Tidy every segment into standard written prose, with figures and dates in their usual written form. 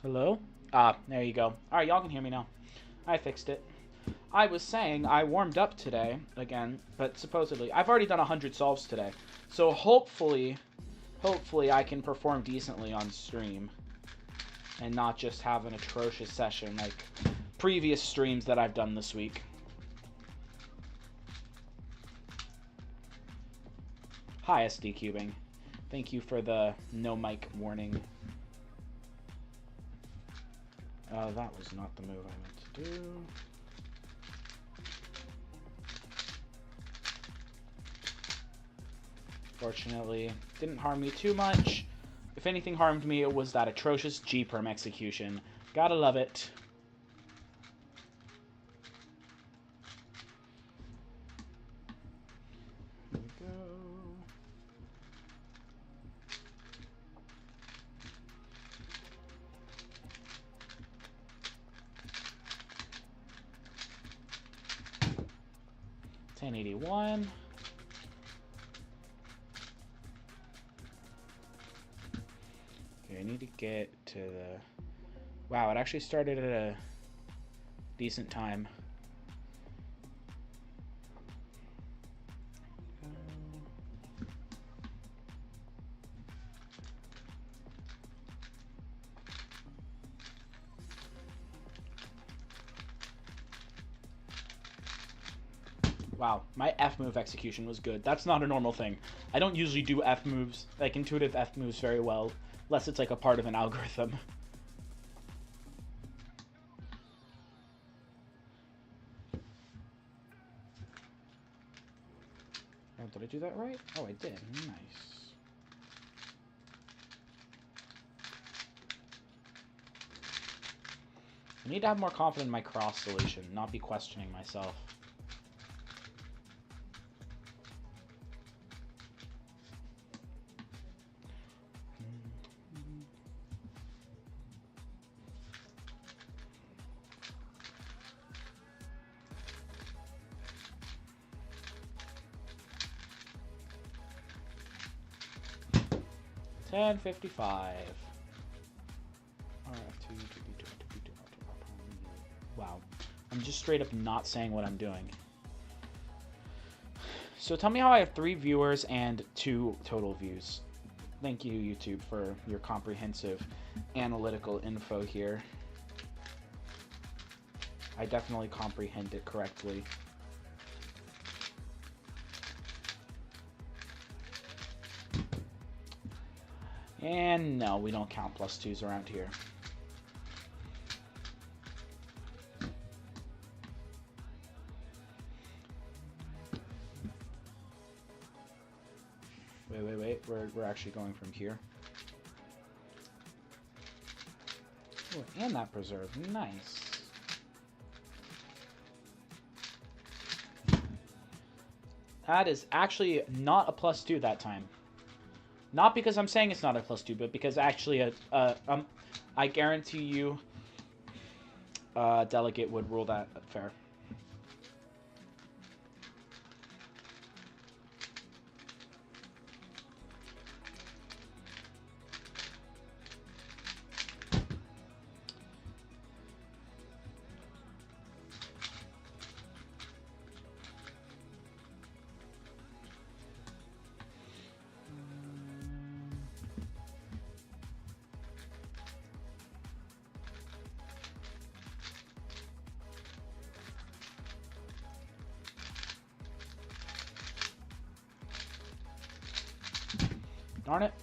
Hello? Ah, there you go. Alright, y'all can hear me now. I fixed it. I was saying I warmed up today, again, but supposedly, I've already done 100 solves today. So hopefully I can perform decently on stream. And not just have an atrocious session like previous streams that I've done this week. Hi, SD Cubing. Thank you for the no mic warning. That was not the move I meant to do. Fortunately, didn't harm me too much. If anything harmed me, it was that atrocious G-perm execution. Gotta love it. Here we go. $10.81. I need to get to the... Wow, it actually started at a decent time. Wow, my F move execution was good. That's not a normal thing. I don't usually do F moves, like intuitive F moves very well. Unless it's like a part of an algorithm. Oh, did I do that right? Oh, I did. Nice. I need to have more confidence in my cross solution, not be questioning myself. $10.55. Wow. I'm just straight up not saying what I'm doing. So tell me how I have 3 viewers and 2 total views. Thank you, YouTube, for your comprehensive analytical info here. I definitely comprehend it correctly. And no, we don't count +2s around here. Wait. We're actually going from here. Oh, and that preserve. Nice. That is actually not a +2 that time. Not because I'm saying it's not a +2, but because actually I guarantee you Delegate would rule that fair. Darn it.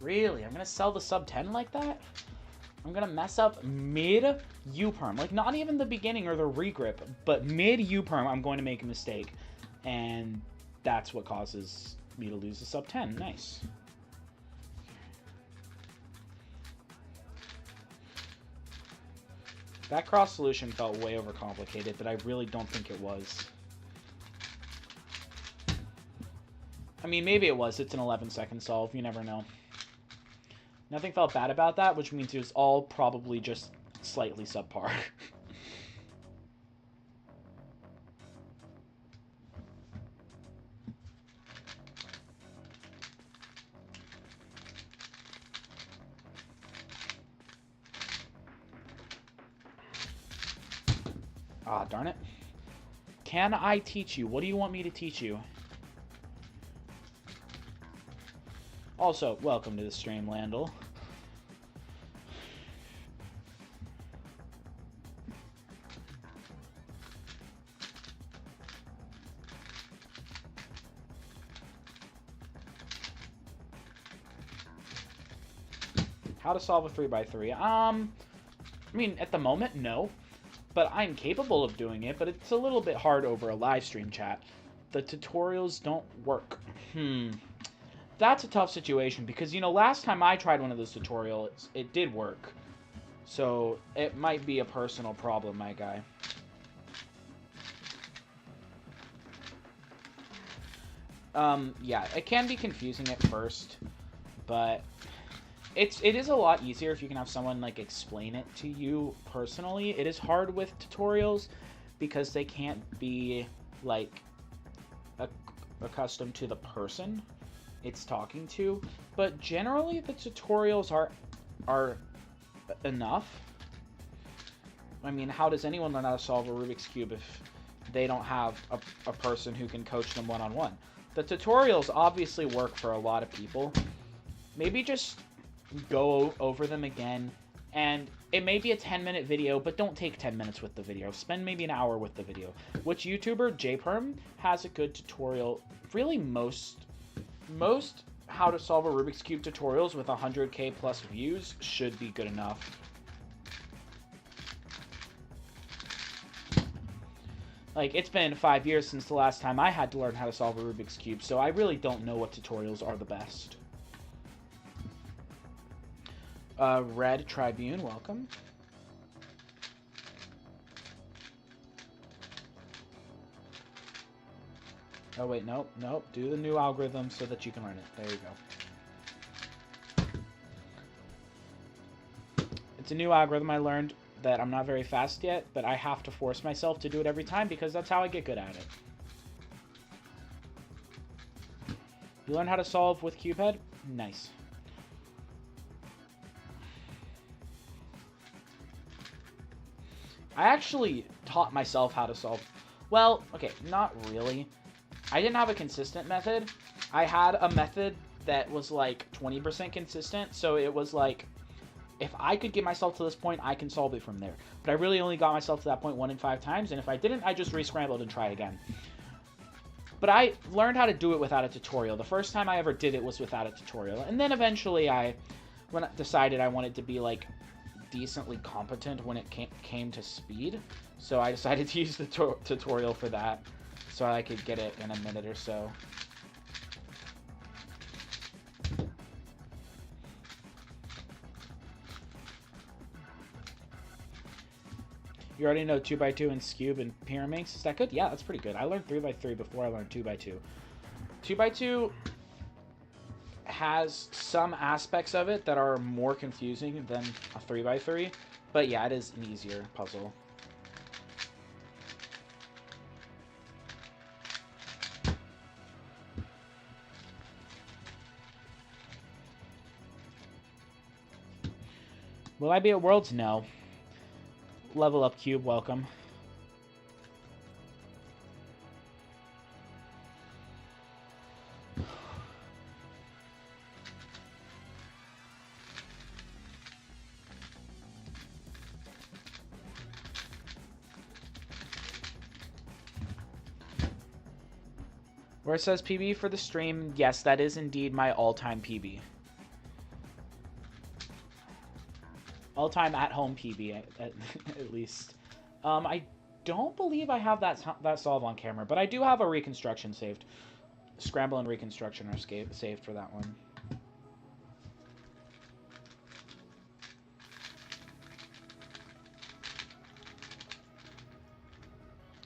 Really? I'm gonna sell the sub 10 like that? I'm gonna mess up mid U-perm. Like, not even the beginning or the regrip, but mid U-perm, I'm going to make a mistake. And that's what causes me to lose the sub 10. Nice. That cross solution felt way overcomplicated, but I really don't think it was. I mean, maybe it was. It's an 11-second solve. You never know. Nothing felt bad about that, which means it was all probably just slightly subpar. Ah, darn it. Can I teach you? What do you want me to teach you? Also, welcome to the stream, Landel. How to solve a 3x3? I mean, at the moment, no. But I'm capable of doing it, but it's a little bit hard over a live stream chat. The tutorials don't work. That's a tough situation because, you know, last time I tried one of those tutorials, it did work. So, it might be a personal problem, my guy. Yeah, it can be confusing at first, but it is a lot easier if you can have someone, like, explain it to you personally. It is hard with tutorials because they can't be, like, accustomed to the person it's talking to. But generally, the tutorials are enough. I mean, how does anyone learn how to solve a Rubik's Cube if they don't have a person who can coach them one-on-one? The tutorials obviously work for a lot of people. Maybe just go over them again, and it may be a 10-minute video, but don't take 10 minutes with the video. Spend maybe an hour with the video. Which YouTuber, JPerm, has a good tutorial. Really, most how to solve a Rubik's Cube tutorials with 100K plus views should be good enough. Like, it's been 5 years since the last time I had to learn how to solve a Rubik's Cube, so I really don't know what tutorials are the best. Red Tribune, welcome. Oh, wait, nope. Do the new algorithm so that you can learn it. There you go. It's a new algorithm I learned that I'm not very fast yet, but I have to force myself to do it every time because that's how I get good at it. You learn how to solve with Cubehead? Nice. I actually taught myself how to solve... Well, okay, not really. I didn't have a consistent method. I had a method that was like 20% consistent, so it was like, if I could get myself to this point, I can solve it from there. But I really only got myself to that point 1 in 5 times, and if I didn't, I just re-scrambled and tried again. But I learned how to do it without a tutorial. The first time I ever did it was without a tutorial. And then eventually when I decided I wanted to be like decently competent when it came to speed. So I decided to use the tutorial for that so I could get it in a minute or so. You already know 2x2 and Scube and Pyraminx. Is that good? Yeah, that's pretty good. I learned 3x3 before I learned 2x2. 2x2 has some aspects of it that are more confusing than a 3x3. But yeah, it is an easier puzzle. Will I be at Worlds? No. Level Up Cube, welcome. Where it says PB for the stream, yes, that is indeed my all-time PB. All-time at-home PB, at least. I don't believe I have that solve on camera, but I do have a reconstruction saved. Scramble and reconstruction are saved for that one.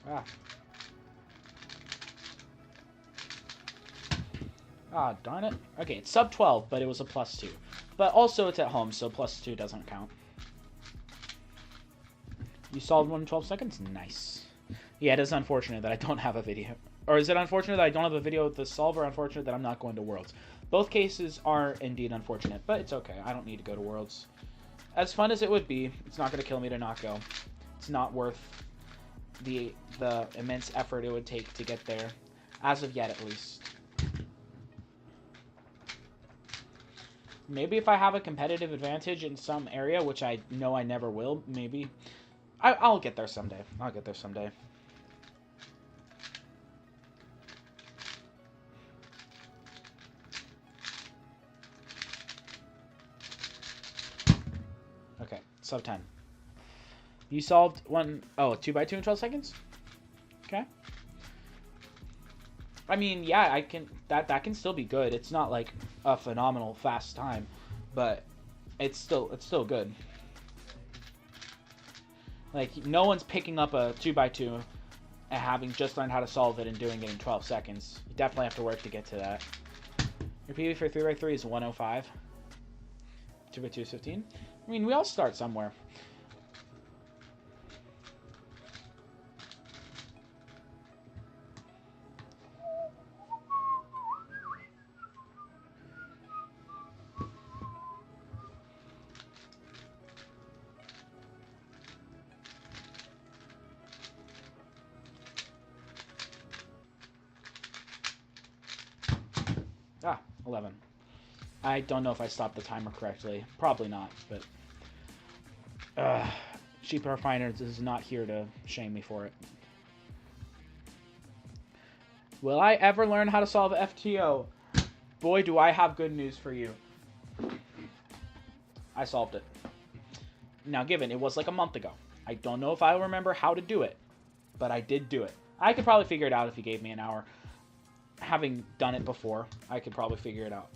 Ah. Ah, darn it. Okay, it's sub 12, but it was a +2. But also it's at home, so +2 doesn't count. You solved one in 12 seconds? Nice. Yeah, it is unfortunate that I don't have a video. Or is it unfortunate that I don't have a video with the solve, or unfortunate that I'm not going to Worlds? Both cases are indeed unfortunate, but it's okay. I don't need to go to Worlds. As fun as it would be, it's not going to kill me to not go. It's not worth the immense effort it would take to get there. As of yet, at least. Maybe if I have a competitive advantage in some area, which I know I never will, maybe. I'll get there someday. I'll get there someday. Okay, sub 10. You solved one, 2x2 in 12 seconds? Okay. I mean, yeah, I can, that can still be good. It's not like a phenomenal fast time, but it's still good. Like, no one's picking up a 2x2 and having just learned how to solve it and doing it in 12 seconds. You definitely have to work to get to that. Your PB for 3x3 is 105. 2x2 is 15. I mean, we all start somewhere. Ah, 11. I don't know if I stopped the timer correctly. Probably not, but... Cheap Refiners is not here to shame me for it. Will I ever learn how to solve FTO? Boy, do I have good news for you. I solved it. Now, given it was like a month ago, I don't know if I remember how to do it, but I did do it. I could probably figure it out if you gave me an hour. Having done it before, I could probably figure it out.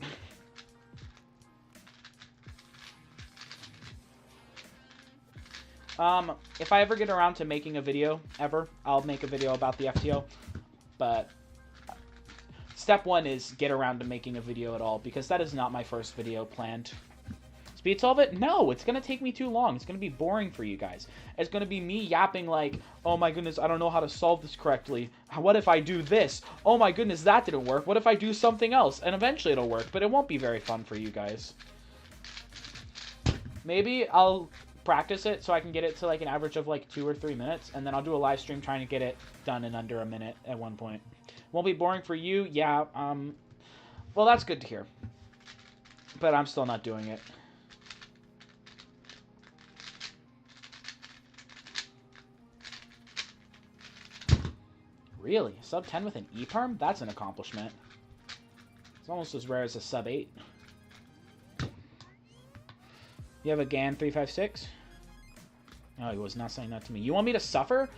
If I ever get around to making a video, I'll make a video about the FTO. But step one is get around to making a video at all, because that is not my first video planned. Speed solve it? No, it's going to take me too long. It's going to be boring for you guys. It's going to be me yapping like, oh my goodness, I don't know how to solve this correctly. What if I do this? Oh my goodness, that didn't work. What if I do something else? And eventually it'll work, but it won't be very fun for you guys. Maybe I'll practice it so I can get it to like an average of like 2 or 3 minutes, and then I'll do a live stream trying to get it done in under a minute at one point. Won't be boring for you? Yeah, well, that's good to hear. But I'm still not doing it. Really? Sub 10 with an E-perm? That's an accomplishment. It's almost as rare as a sub 8. You have a GAN 356? No, he was not saying that to me. You want me to suffer?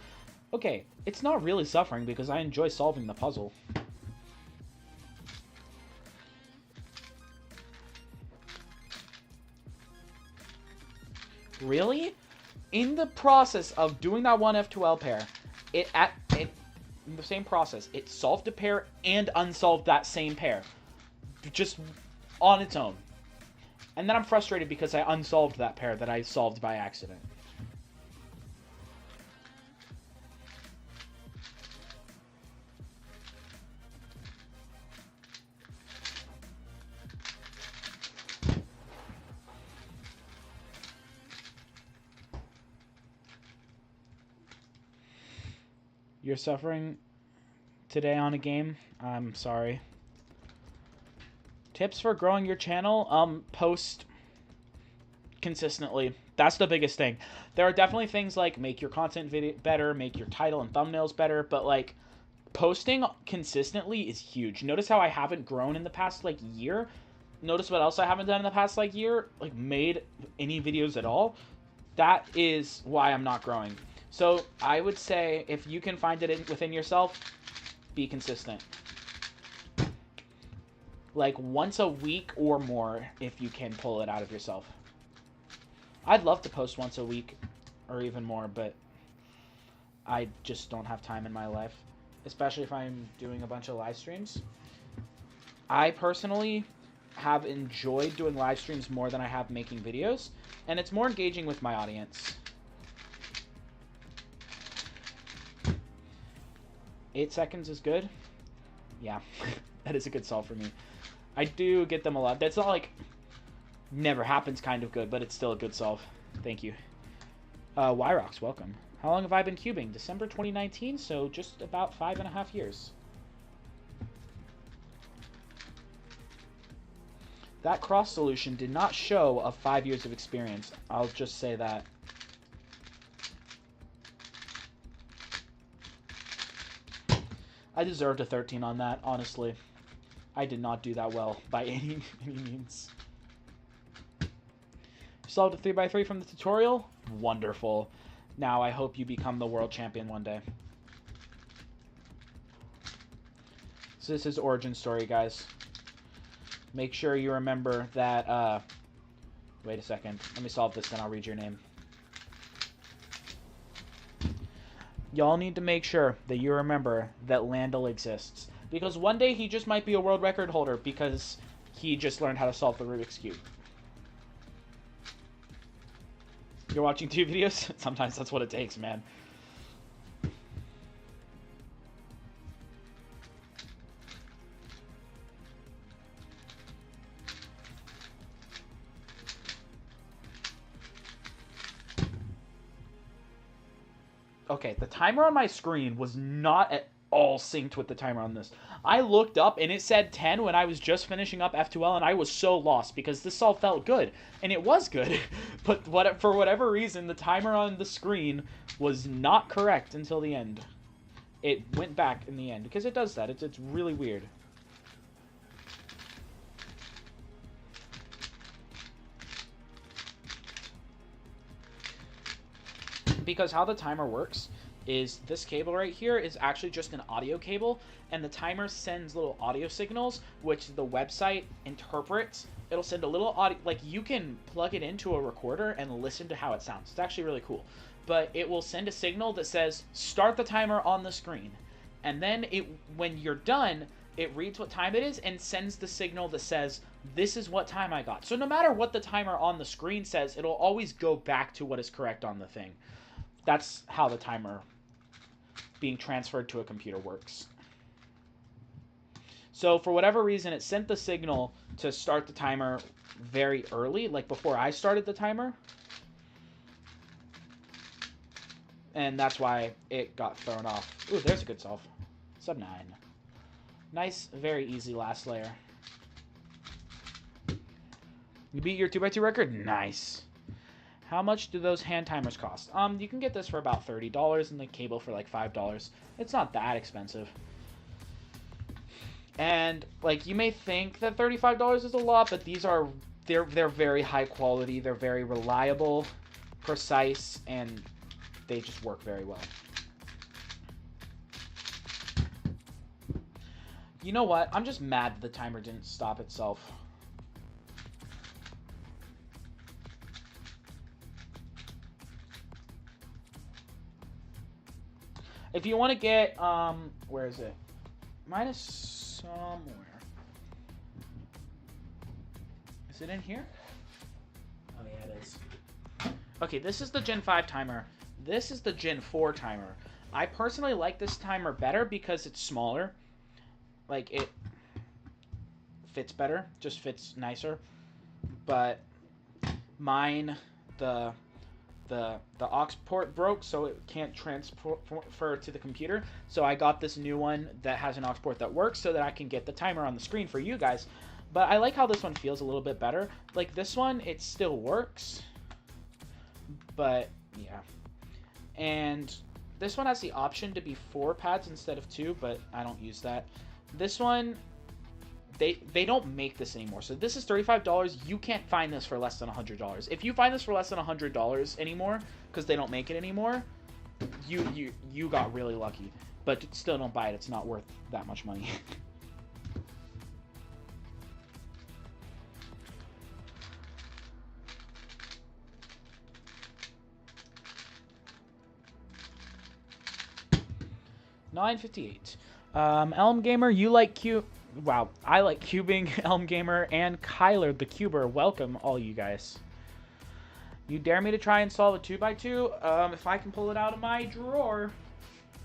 Okay, it's not really suffering because I enjoy solving the puzzle. Really? In the process of doing that one F2L pair, in the same process, it solved a pair and unsolved that same pair. Just on its own. And then I'm frustrated because I unsolved that pair that I solved by accident. You're suffering today on a game? I'm sorry. Tips for growing your channel? Post consistently. That's the biggest thing. There are definitely things like make your content video better, make your title and thumbnails better, but like posting consistently is huge. Notice how I haven't grown in the past like year. Notice what else I haven't done in the past like year, like made any videos at all. That is why I'm not growing. So I would say if you can find it within yourself, be consistent. Like once a week or more if you can pull it out of yourself. I'd love to post once a week or even more, but I just don't have time in my life. Especially if I'm doing a bunch of live streams. I personally have enjoyed doing live streams more than I have making videos, and it's more engaging with my audience. 8 seconds is good. Yeah, that is a good solve for me. I do get them a lot. That's not like never happens kind of good, but it's still a good solve. Thank you. Wyrox, welcome. How long have I been cubing? December 2019, so just about 5.5 years. That cross solution did not show of 5 years of experience. I'll just say that. I deserved a 13 on that, honestly. I did not do that well by any means. Solved a 3x3 from the tutorial? Wonderful. Now I hope you become the world champion one day. So this is origin story, guys. Make sure you remember that, wait a second. Let me solve this, then I'll read your name. Y'all need to make sure that you remember that Landel exists. Because one day he just might be a world record holder because he just learned how to solve the Rubik's Cube. You're watching 2 videos? Sometimes that's what it takes, man. Okay, the timer on my screen was not at all synced with the timer on this. I looked up and it said 10 when I was just finishing up F2L, and I was so lost because this all felt good. And it was good, but for whatever reason, the timer on the screen was not correct until the end. It went back in the end because it does that. It's really weird. Because how the timer works is this cable right here is actually just an audio cable, and the timer sends little audio signals, which the website interprets. It'll send a little audio, like you can plug it into a recorder and listen to how it sounds. It's actually really cool. But it will send a signal that says, start the timer on the screen. And then when you're done, it reads what time it is and sends the signal that says, this is what time I got. So no matter what the timer on the screen says, it'll always go back to what is correct on the thing. That's how the timer being transferred to a computer works. So for whatever reason, it sent the signal to start the timer very early, like before I started the timer. And that's why it got thrown off. Ooh, there's a good solve. Sub 9. Nice, very easy last layer. You beat your 2x2 record? Nice. How much do those hand timers cost? You can get this for about $30 and the cable for like $5. It's not that expensive. And like you may think that $35 is a lot, but these are they're very high quality, they're very reliable, precise, and they just work very well. You know what? I'm just mad the timer didn't stop itself. If you want to get, where is it? Mine is somewhere. Is it in here? Oh, yeah, it is. Okay, this is the Gen 5 timer. This is the Gen 4 timer. I personally like this timer better because it's smaller. Like, it fits better. Just fits nicer. But mine, the aux port broke, so it can't transfer to the computer. So I got this new one that has an aux port that works so that I can get the timer on the screen for you guys. But I like how this one feels a little bit better. Like this one, it still works. But yeah. And this one has the option to be 4 pads instead of 2, but I don't use that. This one, they don't make this anymore. So this is $35. You can't find this for less than $100. If you find this for less than $100 anymore, because they don't make it anymore, you got really lucky. But still don't buy it. It's not worth that much money. $9.58. Elm Gamer, you like cute. Wow, I like cubing, Elm Gamer, and Kyler the Cuber. Welcome, all you guys. You dare me to try and solve a 2x2? If I can pull it out of my drawer,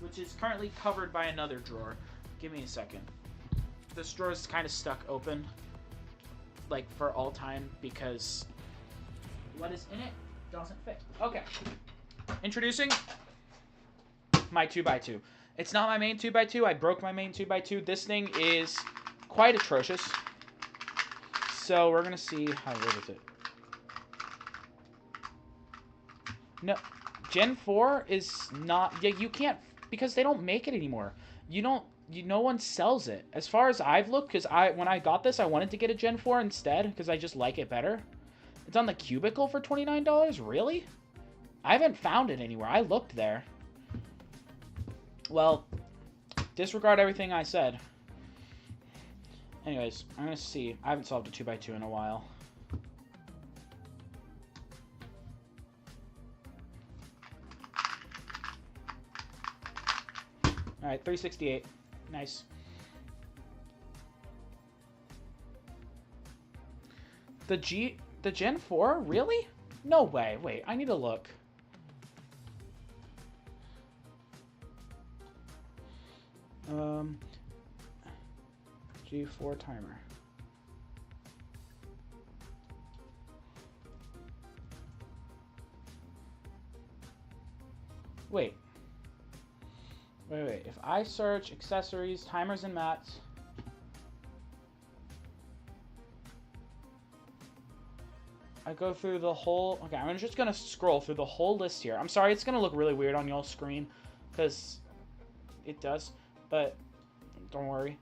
which is currently covered by another drawer. Give me a second. This drawer is kind of stuck open, like, for all time, because what is in it doesn't fit. Okay. Introducing my 2x2. It's not my main 2x2. I broke my main 2x2. This thing is quite atrocious. So we're going to see how good is it. No, Gen 4 is not... Yeah, you can't... Because they don't make it anymore. No one sells it. As far as I've looked, because when I got this, I wanted to get a Gen 4 instead, because I just like it better. It's on the Cubicle for $29? Really? I haven't found it anywhere. I looked there. Well, disregard everything I said. Anyways, I'm going to see. I haven't solved a 2x2 in a while. Alright, 368. Nice. The Gen 4? Really? No way. Wait, I need to look. G4 timer. Wait. Wait. If I search accessories, timers, and mats... I go through the whole... Okay, I'm just going to scroll through the whole list here. I'm sorry, it's going to look really weird on y'all's screen, because it does, but don't worry.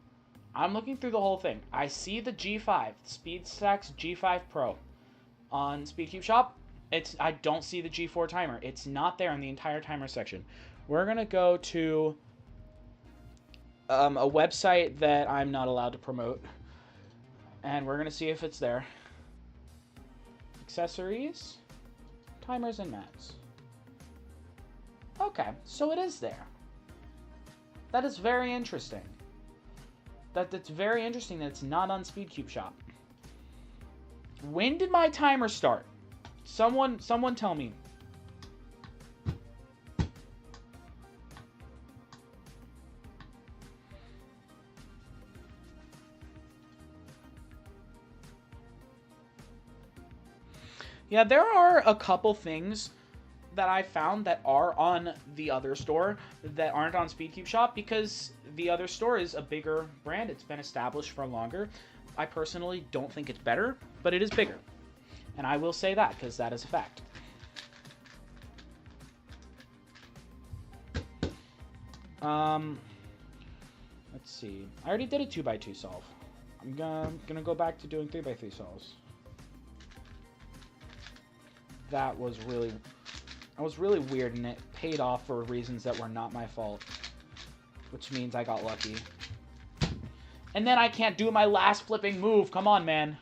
I'm looking through the whole thing. I see the G5, SpeedStack's G5 Pro on SpeedCube Shop. I don't see the G4 timer. It's not there in the entire timer section. We're going to go to a website that I'm not allowed to promote, and we're going to see if it's there. Accessories, timers, and mats. Okay, so it is there. That is very interesting. That's very interesting that it's not on SpeedCube Shop. When did my timer start? Someone tell me. Yeah, there are a couple things that I found that are on the other store that aren't on SpeedCube Shop because the other store is a bigger brand. It's been established for longer. I personally don't think it's better, but it is bigger. And I will say that because that is a fact. Let's see. I already did a 2x2 solve. I'm gonna go back to doing 3x3 solves. That was really weird, and it paid off for reasons that were not my fault. Which means I got lucky. And then I can't do my last flipping move. Come on, man.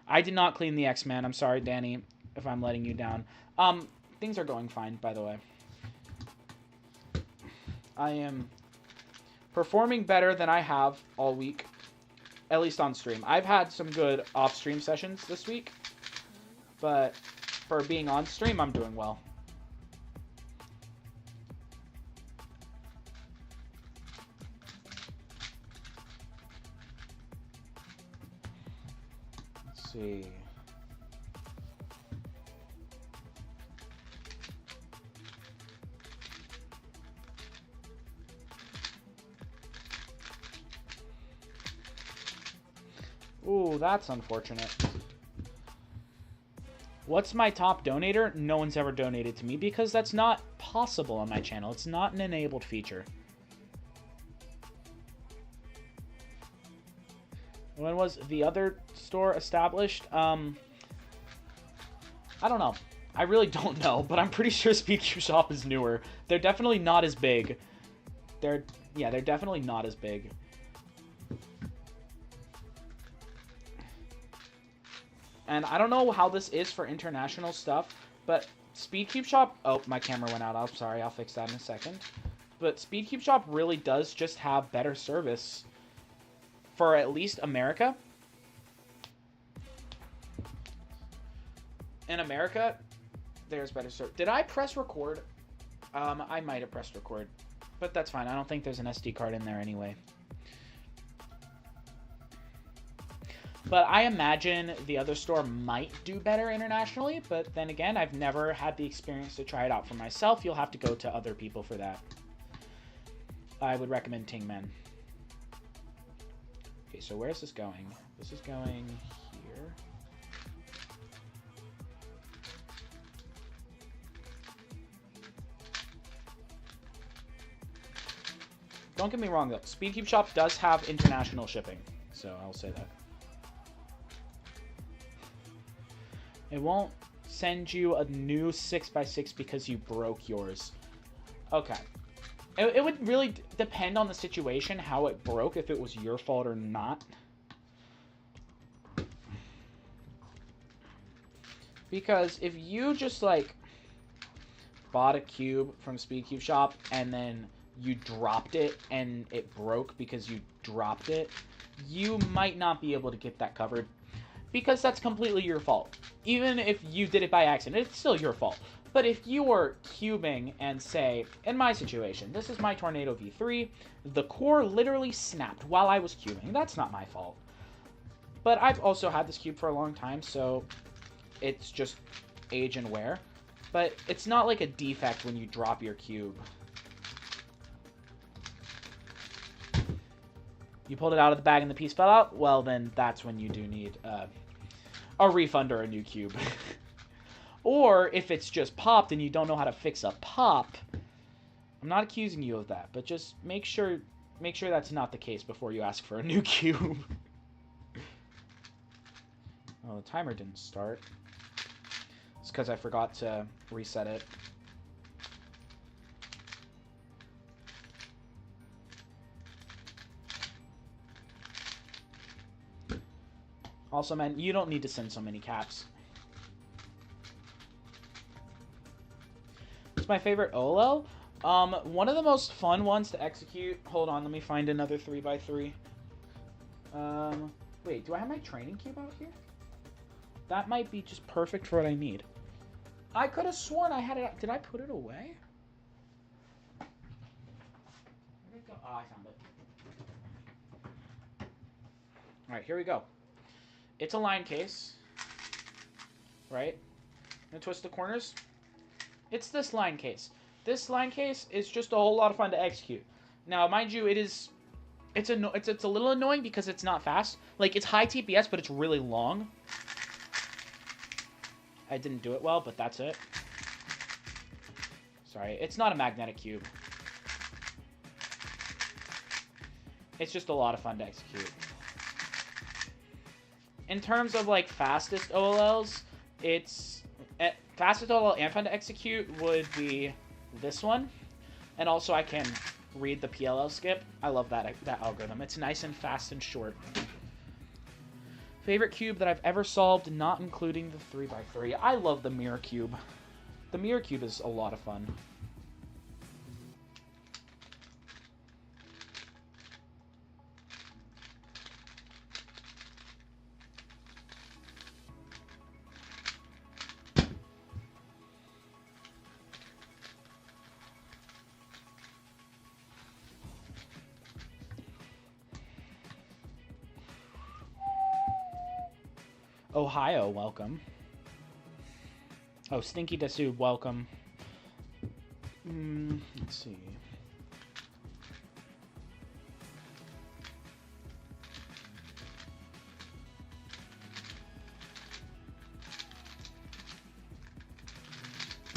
I did not clean the X-Man. I'm sorry, Danny, if I'm letting you down. Things are going fine, by the way. I am performing better than I have all week. At least on stream. I've had some good off-stream sessions this week. But for being on stream, I'm doing well. Let's see. Ooh, that's unfortunate. What's my top donator? No one's ever donated to me because that's not possible on my channel. It's not an enabled feature. When was the other store established? I don't know. I really don't know, but I'm pretty sure SpeedCube Shop is newer. They're definitely not as big. They're definitely not as big. And I don't know how this is for international stuff, but Speed Cube Shop... Oh, my camera went out. I'm sorry. I'll fix that in a second. But Speed Cube Shop really does just have better service for at least America. In America, there's better service. Did I press record? I might have pressed record. But that's fine. I don't think there's an SD card in there anyway. But I imagine the other store might do better internationally. But then again, I've never had the experience to try it out for myself. You'll have to go to other people for that. I would recommend Tingmen. Okay, so where is this going? This is going here. Don't get me wrong, though. Speed Cube Shop does have international shipping. So I'll say that. It won't send you a new 6x6 because you broke yours. Okay. It would really depend on the situation, how it broke, if it was your fault or not. Because if you just, like, bought a cube from Speed Cube Shop and then you dropped it and it broke because you dropped it, you might not be able to get that covered. Because that's completely your fault. Even if you did it by accident, it's still your fault. But if you were cubing and say, in my situation, this is my Tornado V3, the core literally snapped while I was cubing. That's not my fault. But I've also had this cube for a long time, so it's just age and wear. But it's not like a defect when you drop your cube. You pulled it out of the bag and the piece fell out? Well, then that's when you do need a refund or a new cube. Or if it's just popped and you don't know how to fix a pop, I'm not accusing you of that, but just make sure that's not the case before you ask for a new cube. Oh, the timer didn't start. It's because I forgot to reset it. Also, man, you don't need to send so many caps. It's my favorite OLL. One of the most fun ones to execute. Hold on, let me find another 3x3. Wait, do I have my training cube out here? That might be just perfect for what I need. I could have sworn I had it. Did I put it away? Where did it go? Oh, I found it. All right, here we go. It's a line case, right? And twist the corners. It's this line case. This line case is just a whole lot of fun to execute. Now, mind you, it's a little annoying because it's not fast. Like, it's high TPS, but it's really long. I didn't do it well, but that's it. Sorry, it's not a magnetic cube. It's just a lot of fun to execute. In terms of, like, fastest OLLs, fastest OLL and fun to execute would be this one. And also I can read the PLL skip. I love that algorithm. It's nice and fast and short. Favorite cube that I've ever solved, not including the 3x3. I love the mirror cube. The mirror cube is a lot of fun. Ohio, welcome. Oh, Stinky Desu, welcome. Let's see.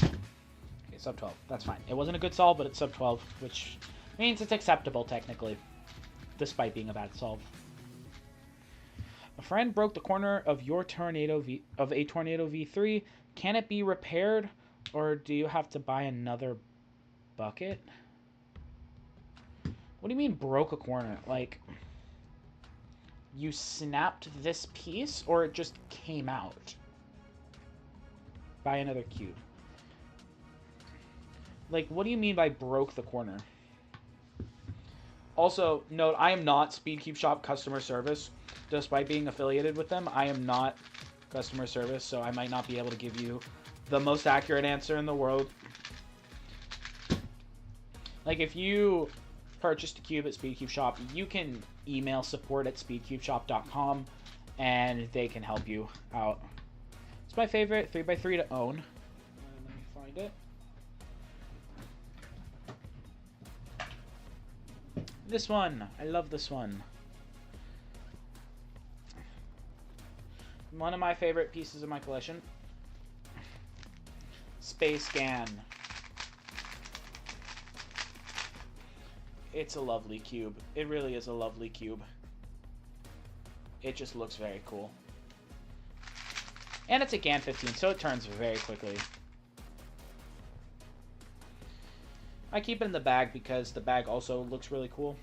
Okay, sub 12. That's fine. It wasn't a good solve, but it's sub 12, which means it's acceptable technically, despite being a bad solve. A friend broke the corner of your Tornado a Tornado V3. Can it be repaired, or do you have to buy another bucket? What do you mean broke a corner? Like, you snapped this piece, or it just came out? Buy another cube. Like, what do you mean by broke the corner? Also, note, I am not Speedcube Shop customer service. Despite being affiliated with them, I am not customer service, so I might not be able to give you the most accurate answer in the world. Like, if you purchased a cube at Speedcube Shop, you can email support@speedcubeshop.com, and they can help you out. It's my favorite 3x3 to own. Let me find it. This one. I love this one. One of my favorite pieces of my collection. Space Gan. It's a lovely cube. It really is a lovely cube. It just looks very cool. And it's a GAN 15, so it turns very quickly. I keep it in the bag because the bag also looks really cool.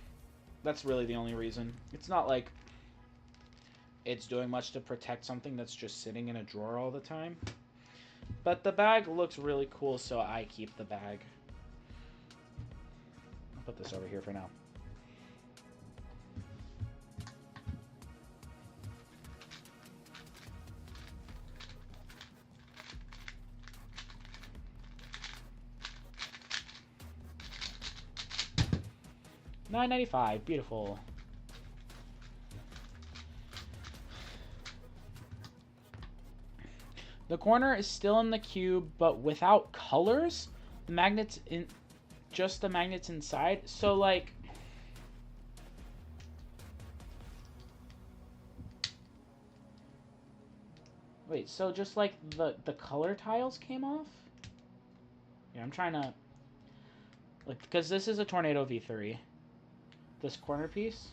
That's really the only reason. It's not like it's doing much to protect something that's just sitting in a drawer all the time. But the bag looks really cool, so I keep the bag. I'll put this over here for now. $9.95, beautiful. The corner is still in the cube, but without colors. The magnets in, just the magnets inside. So like, wait. So just like the color tiles came off. Yeah, I'm trying to like, because this is a Tornado V3. This corner piece.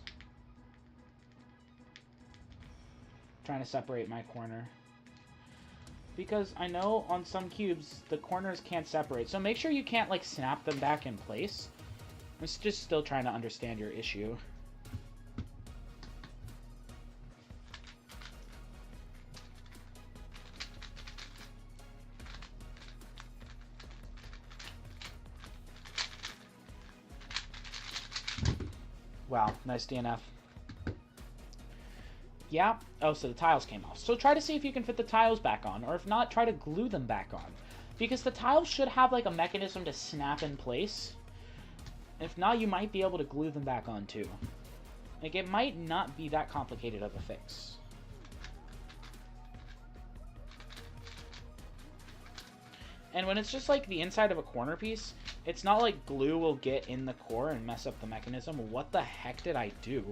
Trying to separate my corner. Because I know on some cubes, the corners can't separate. So make sure you can't, like, snap them back in place. I'm just still trying to understand your issue. Wow, nice DNF. Yeah. Oh, so the tiles came off. So try to see if you can fit the tiles back on. Or if not, try to glue them back on. Because the tiles should have like a mechanism to snap in place. If not, you might be able to glue them back on too. Like, it might not be that complicated of a fix. And when it's just like the inside of a corner piece, it's not like glue will get in the core and mess up the mechanism. What the heck did I do?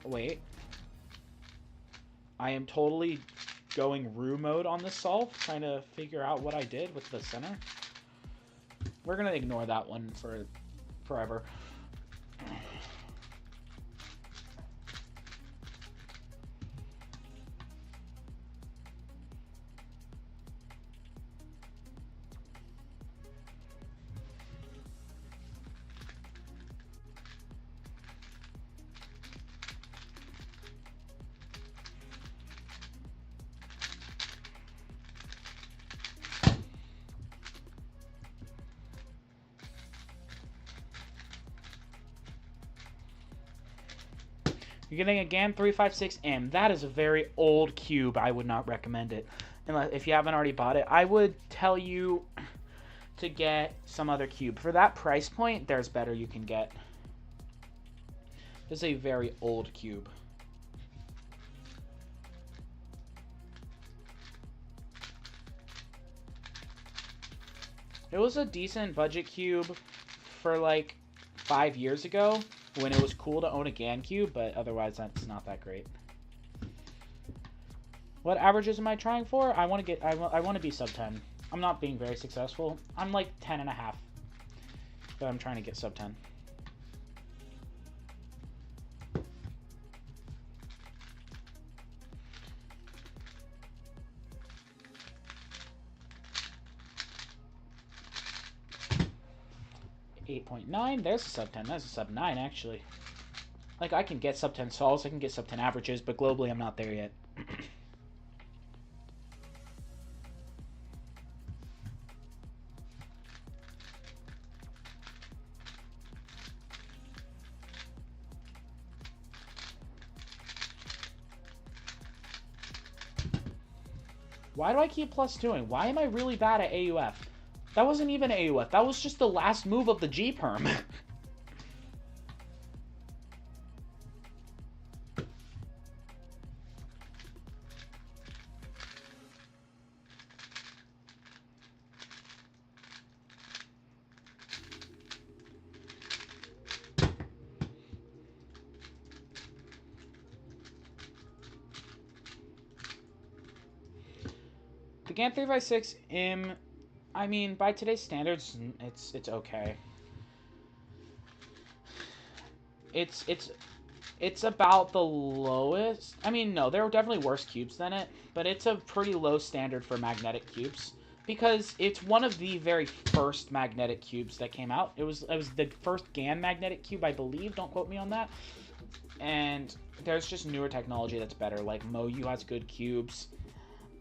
Wait. I am totally going Rue mode on this solve, trying to figure out what I did with the center. We're going to ignore that one for forever. 'You're getting a GAN 356M. That is a very old cube. I would not recommend it. Unless, if you haven't already bought it, I would tell you to get some other cube. For that price point, there's better you can get. This is a very old cube. It was a decent budget cube for like 5 years ago when it was cool to own a GAN cube, but otherwise that's not that great. What averages am I trying for? I want to be sub 10. I'm not being very successful. I'm like 10.5, but I'm trying to get sub 10. .9, there's a sub 10, there's a sub 9 actually. Like, I can get sub 10 solves, I can get sub 10 averages, but globally I'm not there yet. Why do I keep +2ing? Why am I really bad at AUF? That wasn't even AUF. That was just the last move of the G-perm. The GAN 356 I mean, by today's standards, it's okay. It's about the lowest. I mean, no, there are definitely worse cubes than it, but it's a pretty low standard for magnetic cubes because it's one of the very first magnetic cubes that came out. It was the first GAN magnetic cube, I believe. Don't quote me on that. And there's just newer technology that's better. Like MoU has good cubes.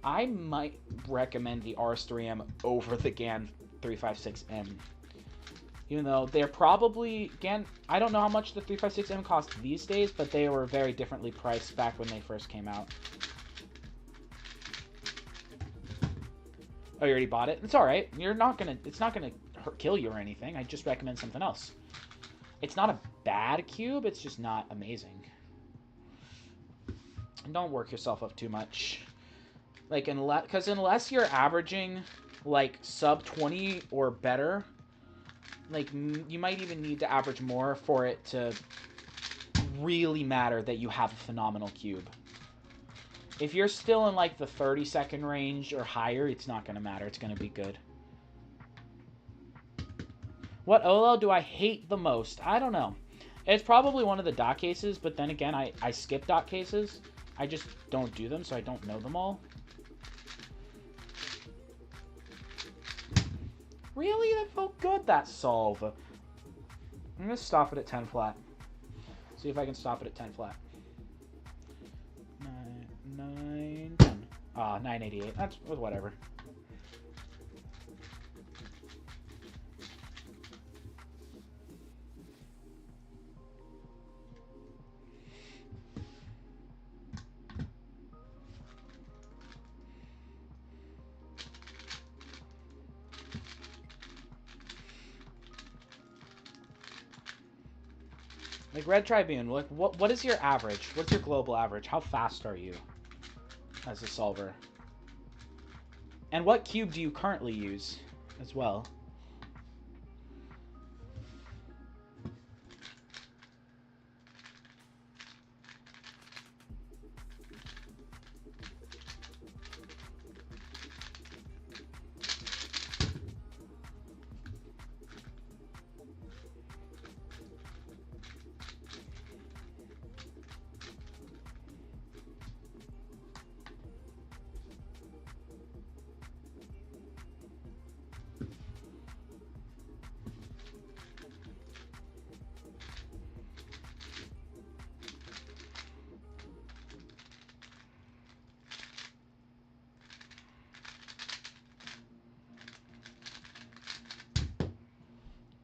I might recommend the RS3M over the GAN 356M. Even though they're probably, GAN, I don't know how much the 356M cost these days, but they were very differently priced back when they first came out. Oh, you already bought it? It's alright. It's not gonna kill you or anything. I just recommend something else. It's not a bad cube, it's just not amazing. And don't work yourself up too much. Like, unless you're averaging, like, sub 20 or better, like, you might even need to average more for it to really matter that you have a phenomenal cube. If you're still in, like, the 30-second range or higher, it's not going to matter. It's going to be good. What OLED do I hate the most? I don't know. It's probably one of the dot cases, but then again, I skip dot cases. I just don't do them, so I don't know them all. Really? That felt good, that solve. I'm going to stop it at 10 flat. See if I can stop it at 10 flat. 9, 10. Ah, 988. That's whatever. Like, Red Tribune, like, what is your average? What's your global average? How fast are you as a solver? And what cube do you currently use as well?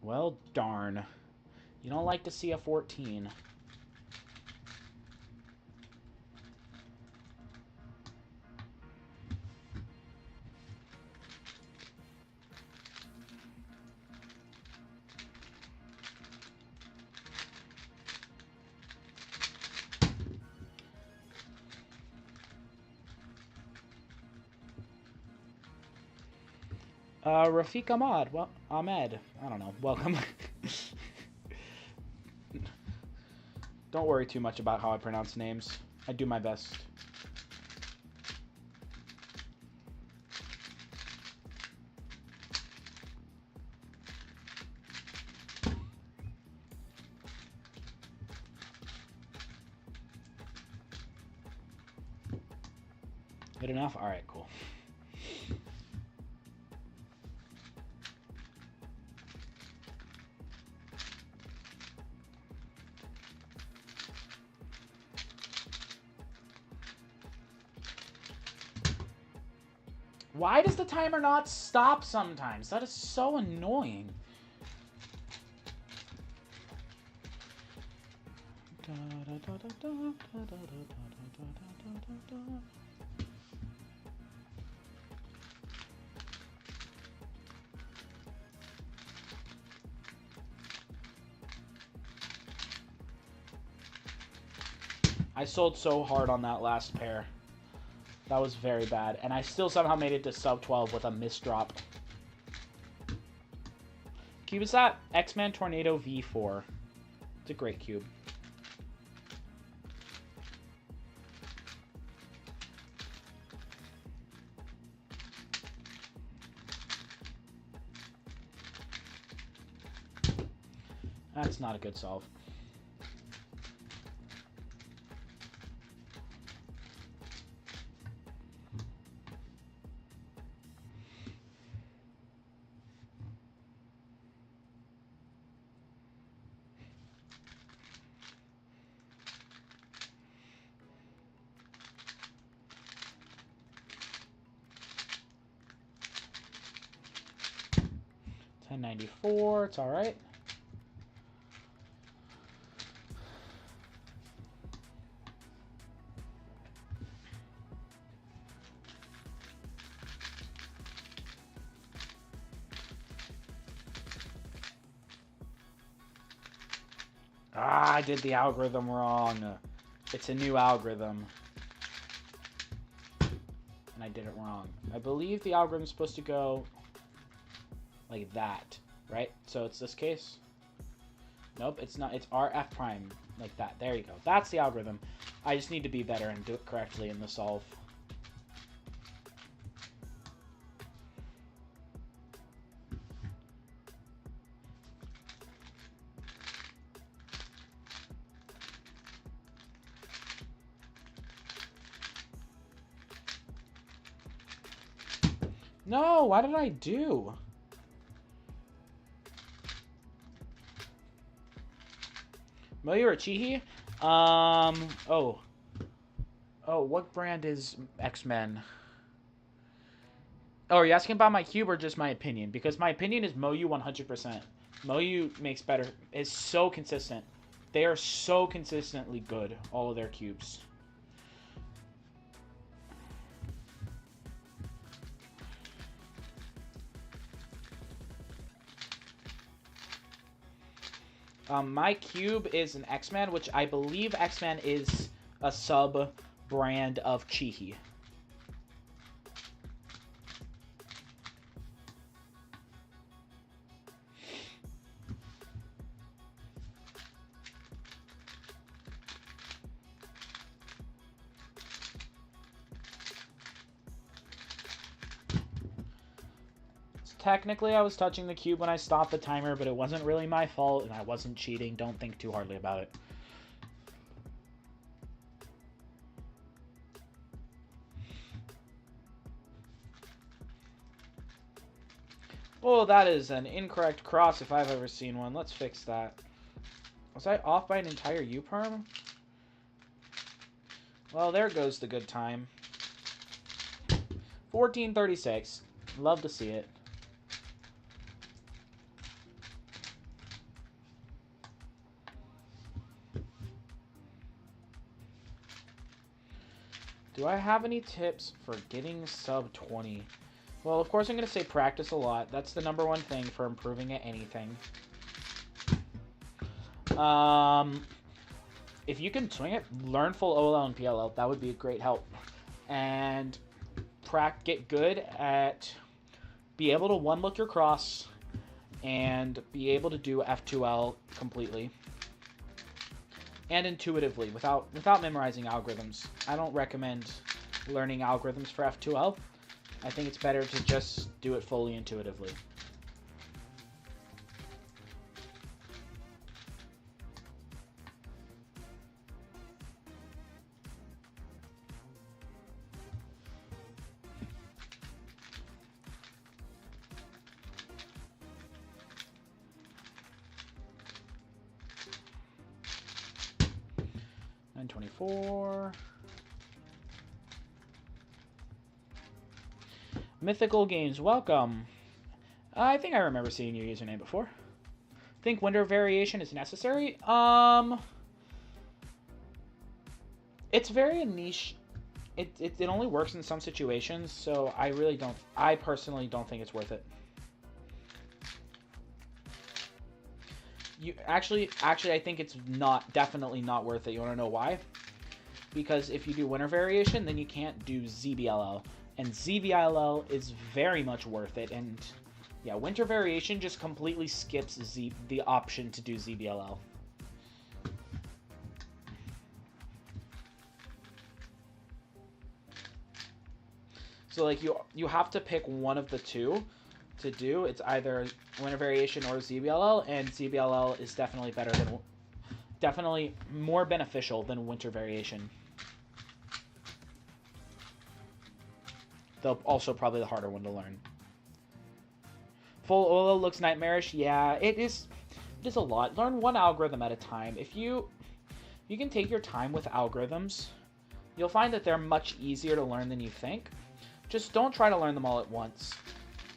Well, darn. You don't like to see a 14. Rafiq Ahmad. Well, Ahmed. I don't know. Welcome. Don't worry too much about how I pronounce names. I do my best. Good enough? Alright, cool. Why does the timer not stop sometimes? That is so annoying. I sold so hard on that last pair. That was very bad. And I still somehow made it to sub 12 with a misdrop. Cube is that? X-Men Tornado V4. It's a great cube. That's not a good solve. $10.94, it's all right. Ah, I did the algorithm wrong. It's a new algorithm. And I did it wrong. I believe the algorithm's supposed to go like that, right? So it's this case. Nope, it's not. It's RF prime, like that. There you go. That's the algorithm. I just need to be better and do it correctly in the solve. No, what did I do? Moyu or Chihi? Oh, what brand is X-Men? Oh, are you asking about my cube or just my opinion? Because my opinion is Moyu 100%. Moyu makes better, is so consistent. They are so consistently good, all of their cubes. My cube is an X-Men, which I believe X-Men is a sub-brand of Chihi. Technically, I was touching the cube when I stopped the timer, but it wasn't really my fault, and I wasn't cheating. Don't think too hardly about it. Oh, that is an incorrect cross if I've ever seen one. Let's fix that. Was I off by an entire U-perm? Well, there goes the good time. 1436. Love to see it. Do I have any tips for getting sub 20? Well, of course I'm going to say practice a lot. That's the #1 thing for improving at anything. If you can swing it, learn full OLL and PLL. That would be a great help. And get good at be able to one-look your cross and be able to do F2L completely. And intuitively, without memorizing algorithms. I don't recommend learning algorithms for F2L. I think it's better to just do it fully intuitively. $9.24. Mythical Games, welcome. I think I remember seeing your username before. Think window variation is necessary? It's very niche. It only works in some situations, so I personally don't think it's worth it. Actually, I think it's definitely not worth it. You want to know why? because if you do winter variation, then you can't do ZBLL. And ZBLL is very much worth it. And yeah, winter variation just completely skips the option to do ZBLL. So like you have to pick one of the two to do. It's either winter variation or ZBLL, and ZBLL is definitely more beneficial than winter variation. Though also probably the harder one to learn. Full OLO looks nightmarish. Yeah, it is a lot. Learn one algorithm at a time. If you can take your time with algorithms, you'll find that they're much easier to learn than you think. Just don't try to learn them all at once.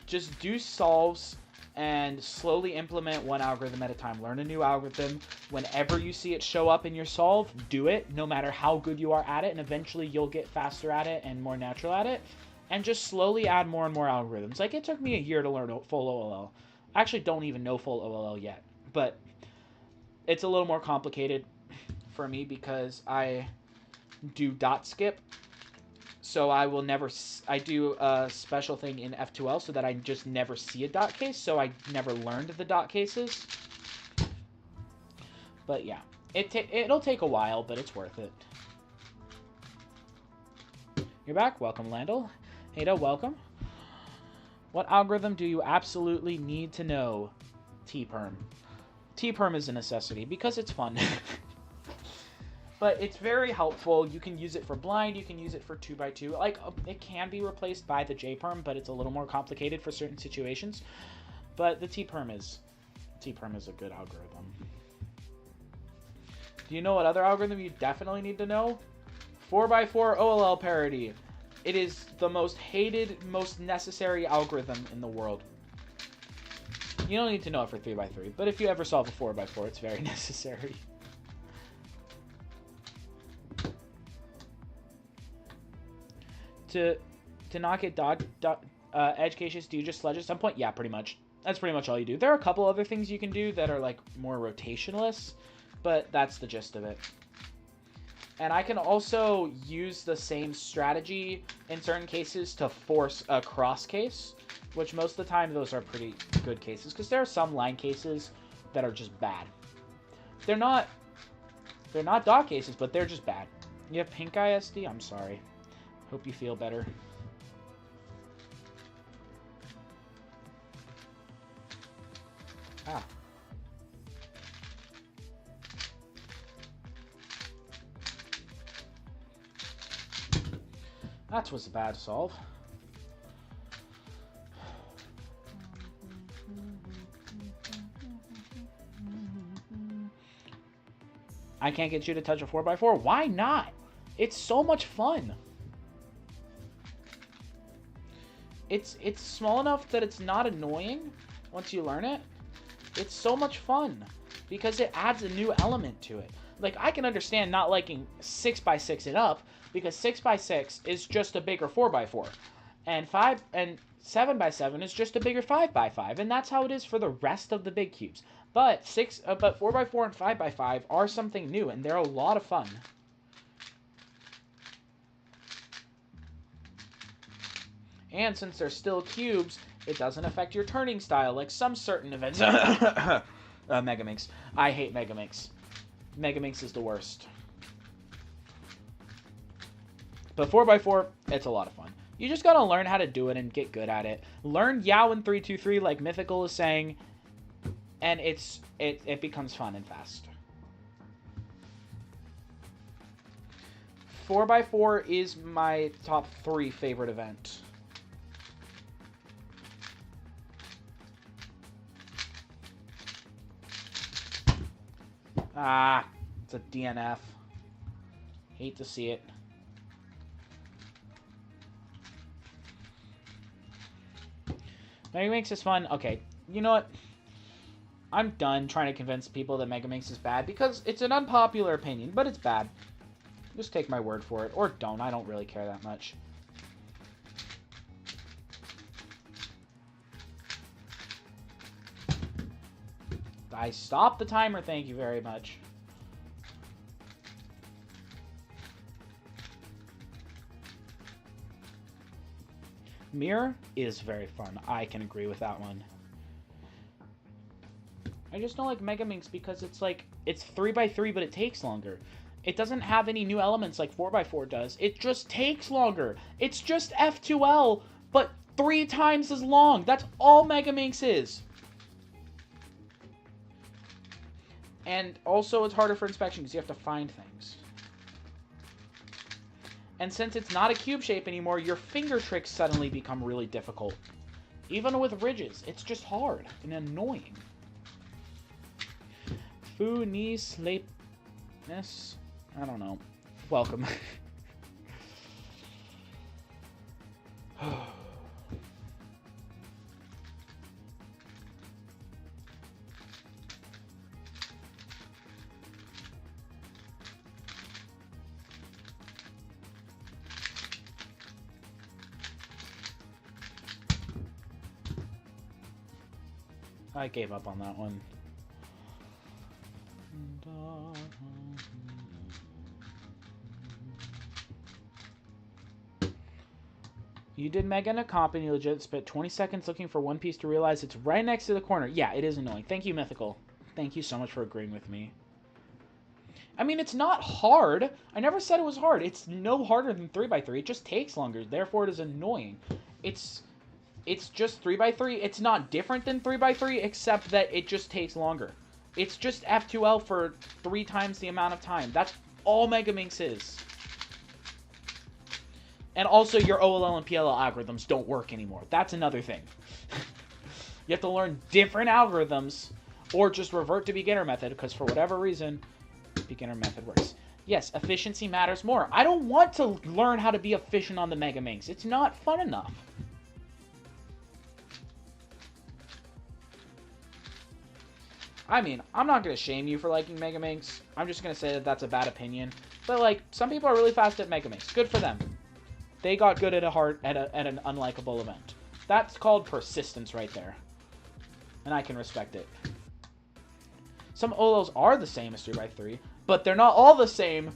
Just do solves and slowly implement one algorithm at a time. Learn a new algorithm. Whenever you see it show up in your solve, do it, no matter how good you are at it, and eventually you'll get faster at it and more natural at it. And just slowly add more and more algorithms. Like, it took me a year to learn full OLL. I actually don't even know full OLL yet, but it's a little more complicated for me because I do dot skip. So I do a special thing in F2L so that I just never see a dot case, so I never learned the dot cases. But yeah, it'll take a while, but it's worth it. You're back. Welcome, Landel. Ada, welcome. What algorithm do you absolutely need to know? T-perm. T-perm is a necessity because it's fun. But it's very helpful. You can use it for blind. You can use it for 2x2. Like, it can be replaced by the J-perm, but it's a little more complicated for certain situations. But the T-perm is a good algorithm. Do you know what other algorithm you definitely need to know? 4x4 OLL parity. It is the most hated, most necessary algorithm in the world. You don't need to know it for 3x3, but if you ever solve a 4x4, it's very necessary. To not get edge cases, do you just sledge at some point? Yeah, pretty much. That's pretty much all you do. There are a couple other things you can do that are like more rotationless, but that's the gist of it. And I can also use the same strategy in certain cases to force a cross case, which most of the time those are pretty good cases, because there are some line cases that are just bad. They're not dot cases, but they're just bad. You have pink eye SD? I'm sorry. Hope you feel better. Ah. That was a bad solve. I can't get you to touch a 4x4. Why not? It's so much fun. It's small enough that it's not annoying once you learn it. It's so much fun because it adds a new element to it. Like, I can understand not liking 6x6 and up because 6x6 is just a bigger 4x4, and 7x7 is just a bigger 5x5, and that's how it is for the rest of the big cubes. But 4x4 and 5x5 are something new, and they're a lot of fun. And since they're still cubes, it doesn't affect your turning style like some certain events. Megaminx. I hate Megaminx. Megaminx is the worst. But 4x4, it's a lot of fun. You just gotta learn how to do it and get good at it. Learn Yao in 3-2-3 like Mythical is saying, and it becomes fun and fast. 4x4 is my top 3 favorite event. Ah, it's a DNF. Hate to see it. Megaminx is fun. Okay, you know what? I'm done trying to convince people that Megaminx is bad because it's an unpopular opinion, but it's bad. Just take my word for it, or don't. I don't really care that much. I stopped the timer, thank you very much. Mirror is very fun. I can agree with that one. I just don't like Mega Minx because it's like, it's 3x3, but it takes longer. It doesn't have any new elements like 4x4 does. It just takes longer. It's just F2L, but 3 times as long. That's all Mega Minx is. And also, it's harder for inspection because you have to find things. And since it's not a cube shape anymore, your finger tricks suddenly become really difficult. Even with ridges, it's just hard and annoying. Fu Ni Slapeness? I don't know. Welcome. I gave up on that one. You did Mega in a comp and you legit spent 20 seconds looking for one piece to realize it's right next to the corner. Yeah, it is annoying. Thank you, Mythical. Thank you so much for agreeing with me. I mean, it's not hard. I never said it was hard. It's no harder than 3x3. It just takes longer. Therefore, it is annoying. It's just 3x3. It's not different than 3x3, except that it just takes longer. It's just F2L for 3 times the amount of time. That's all Mega Minx is. And also, your OLL and PLL algorithms don't work anymore. That's another thing. You have to learn different algorithms, or just revert to beginner method, because for whatever reason, beginner method works. Yes, efficiency matters more. I don't want to learn how to be efficient on the Mega Minx. It's not fun enough. I mean, I'm not going to shame you for liking Mega Minx. I'm just going to say that that's a bad opinion. But, like, some people are really fast at Mega Minx. Good for them. They got good at an unlikable event. That's called persistence right there. And I can respect it. Some OLOs are the same as 3x3, but they're not all the same.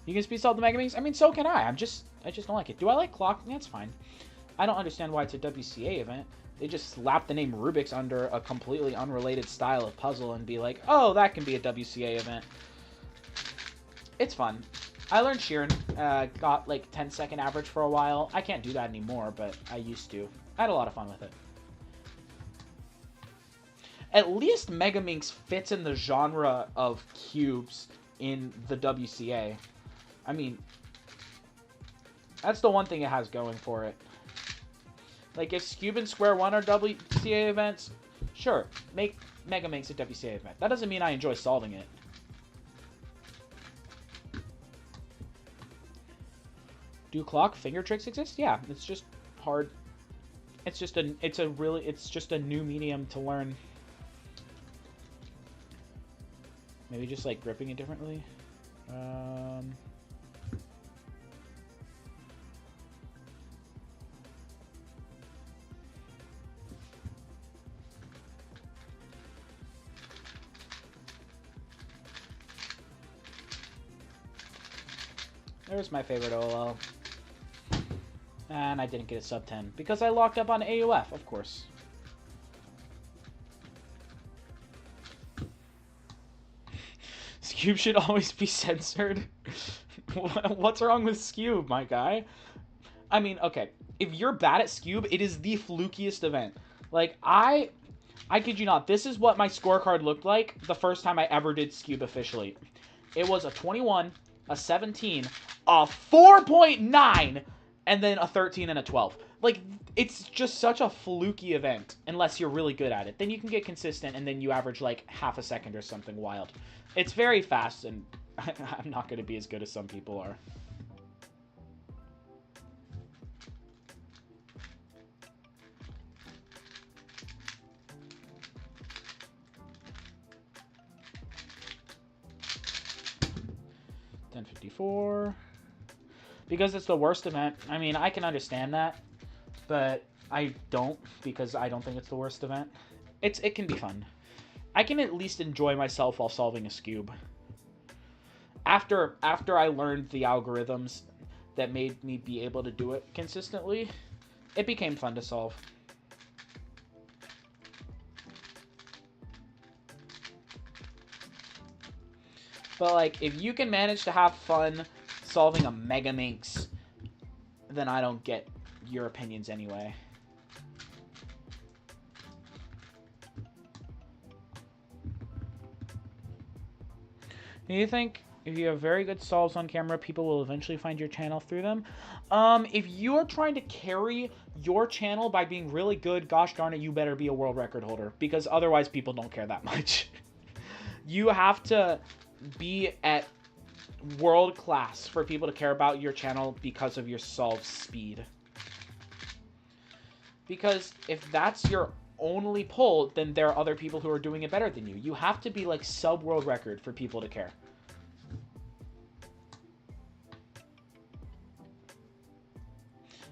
You can speed solve the Mega Minx? I mean, so can I. I just don't like it. Do I like clock? That's fine. I don't understand why it's a WCA event. They just slap the name Rubik's under a completely unrelated style of puzzle and be like, oh, that can be a WCA event. It's fun. I learned Sheeran, got like 10-second average for a while. I can't do that anymore, but I used to. I had a lot of fun with it. At least Mega Minx fits in the genre of cubes in the WCA. I mean, that's the one thing it has going for it. Like, if Cube and Square 1 are WCA events, sure, make Mega Minx a WCA event. That doesn't mean I enjoy solving it. Do clock finger tricks exist? Yeah, it's just hard. It's just a new medium to learn. Maybe just like gripping it differently. There's my favorite OLL. And I didn't get a sub 10 because I locked up on AUF, of course. Scube should always be censored. What's wrong with Scube, my guy? I mean, okay, if you're bad at Scube, it is the flukiest event. Like, I kid you not, this is what my scorecard looked like the first time I ever did Scube officially. It was a 21, a 17, a 4.9, and then a 13 and a 12. Like, it's just such a fluky event, unless you're really good at it. Then you can get consistent, and then you average, like, half a second or something wild. It's very fast, and I'm not going to be as good as some people are. $10.54. Because it's the worst event. I mean, I can understand that, but I don't, because I don't think it's the worst event. It can be fun. I can at least enjoy myself while solving a Scube. After I learned the algorithms, that made me be able to do it consistently, it became fun to solve. But, like, if you can manage to have fun solving a Mega Minx, then I don't get your opinions anyway. Do you think if you have very good solves on camera, people will eventually find your channel through them? If you are trying to carry your channel by being really good, gosh darn it, you better be a world record holder. Because otherwise people don't care that much. You have to be at world class for people to care about your channel because of your solve speed. Because if that's your only pull, then there are other people who are doing it better than you. You have to be like sub-world record for people to care.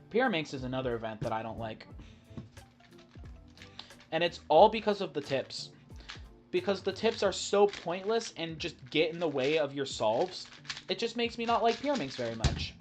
Pyraminx is another event that I don't like. And it's all because of the tips. Because the tips are so pointless and just get in the way of your solves. It just makes me not like Pyraminx very much.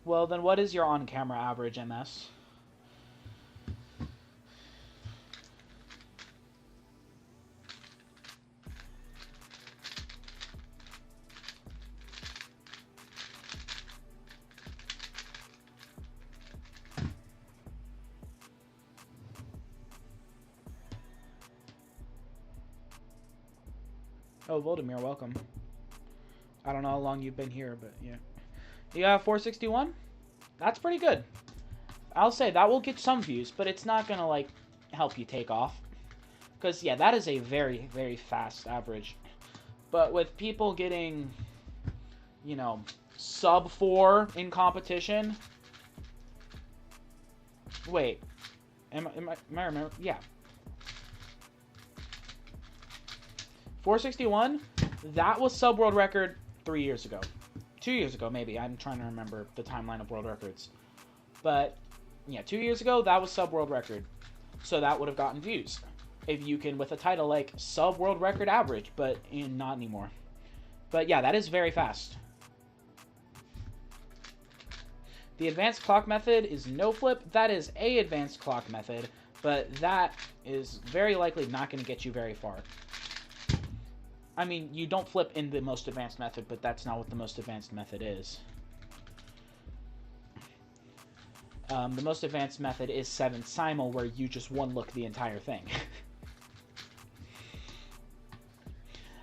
Well, then what is your on-camera average, MS? Oh, Voldemir, welcome. I don't know how long you've been here, but yeah. You have 461? That's pretty good. I'll say that will get some views, but it's not gonna, like, help you take off. Because, yeah, that is a very, very fast average. But with people getting, you know, sub 4 in competition... Wait. Am I remember? Yeah. 461? That was sub-world record 3 years ago. 2 years ago, maybe. I'm trying to remember the timeline of world records. But, yeah, 2 years ago, that was sub-world record. So that would have gotten views. If you can, with a title like sub-world record average, but not anymore. But, yeah, that is very fast. The advanced clock method is no flip. That is a advanced clock method, but that is very likely not going to get you very far. I mean, you don't flip in the most advanced method, but that's not what the most advanced method is. The most advanced method is 7 simul, where you just one look the entire thing.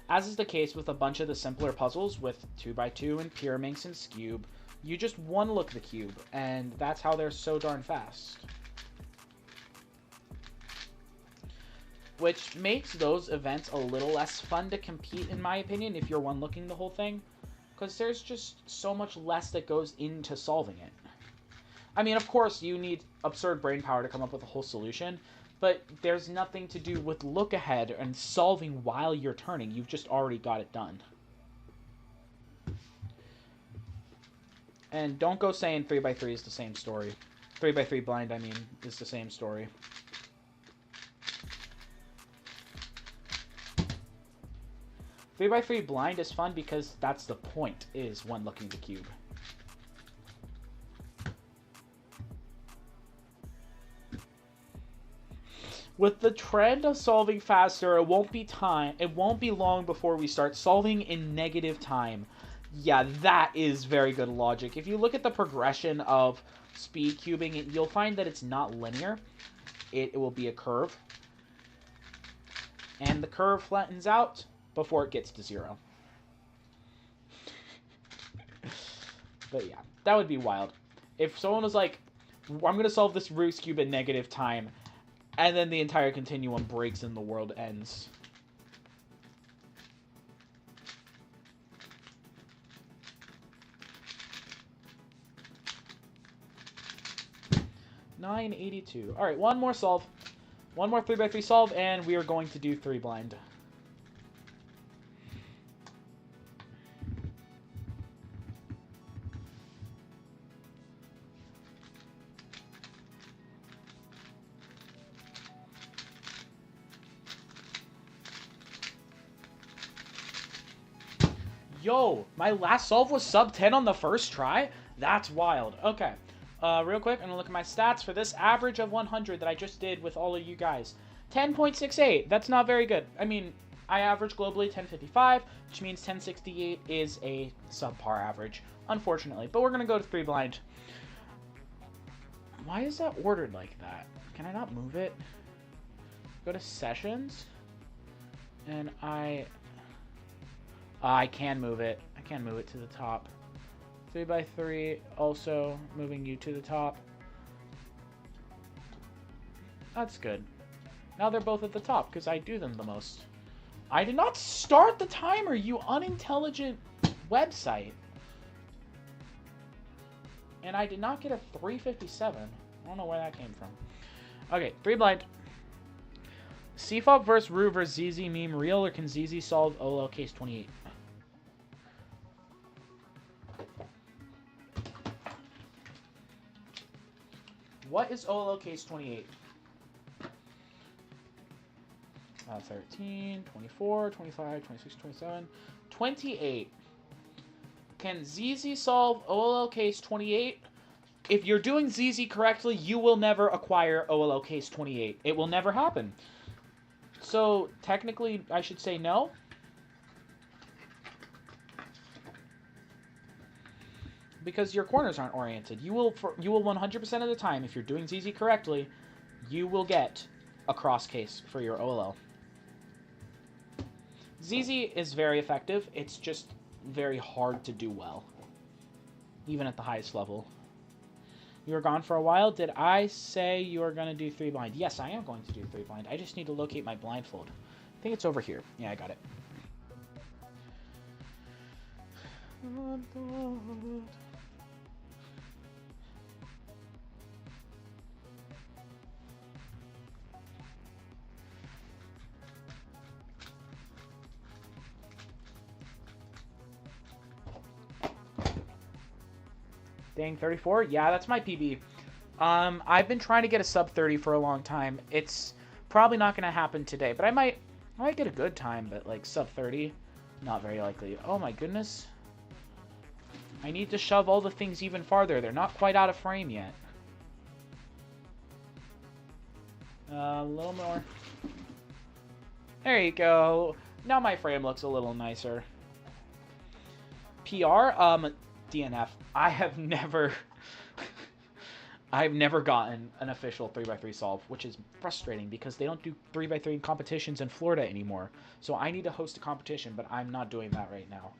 As is the case with a bunch of the simpler puzzles with 2x2 and Pyraminx and Scube, you just one look the cube, and that's how they're so darn fast. Which makes those events a little less fun to compete, in my opinion, if you're one-looking the whole thing. Because there's just so much less that goes into solving it. I mean, of course, you need absurd brain power to come up with a whole solution, but there's nothing to do with look ahead and solving while you're turning. You've just already got it done. And don't go saying 3x3 is the same story. 3x3 blind, I mean, is the same story. 3x3 blind is fun because that's the point, is one looking the cube. With the trend of solving faster, it won't be long before we start solving in negative time. Yeah, that is very good logic. If you look at the progression of speed cubing, you'll find that it's not linear. It will be a curve. And the curve flattens out before it gets to 0. But yeah, that would be wild. If someone was like, I'm going to solve this Rubik's Cube in negative time, and then the entire continuum breaks and the world ends. $9.82. Alright, one more solve. One more 3x3 solve, and we are going to do 3 blind. Yo, my last solve was sub 10 on the first try? That's wild. Okay. Real quick, I'm going to look at my stats for this average of 100 that I just did with all of you guys. 10.68. That's not very good. I mean, I average globally 1055, which means 1068 is a subpar average, unfortunately. But we're going to go to 3 blind. Why is that ordered like that? Can I not move it? Go to sessions. And I can move it. I can move it to the top. 3x3, also moving you to the top. That's good. Now they're both at the top because I do them the most. I did not start the timer, you unintelligent website. And I did not get a 357. I don't know where that came from. Okay, 3 blind. CFOP versus Rue versus ZZ meme real, or can ZZ solve OLL case 28? What is OLL case 28? 13, 24, 25, 26, 27, 28. Can ZZ solve OLL case 28? If you're doing ZZ correctly, you will never acquire OLL case 28. It will never happen. So, technically, I should say no. Because your corners aren't oriented. You will 100% of the time, if you're doing ZZ correctly, you will get a cross case for your OLL. ZZ is very effective. It's just very hard to do well, even at the highest level. You were gone for a while. Did I say you are going to do 3 blind? Yes, I am going to do 3 blind. I just need to locate my blindfold. I think it's over here. Yeah, I got it. Dang, 34? Yeah, that's my PB. I've been trying to get a sub 30 for a long time. It's probably not going to happen today, but I might get a good time, but like sub 30, not very likely. Oh my goodness. I need to shove all the things even farther. They're not quite out of frame yet. A little more. There you go. Now my frame looks a little nicer. PR, DNF. I've never gotten an official 3x3 solve, which is frustrating because they don't do 3x3 competitions in Florida anymore. So I need to host a competition, but I'm not doing that right now.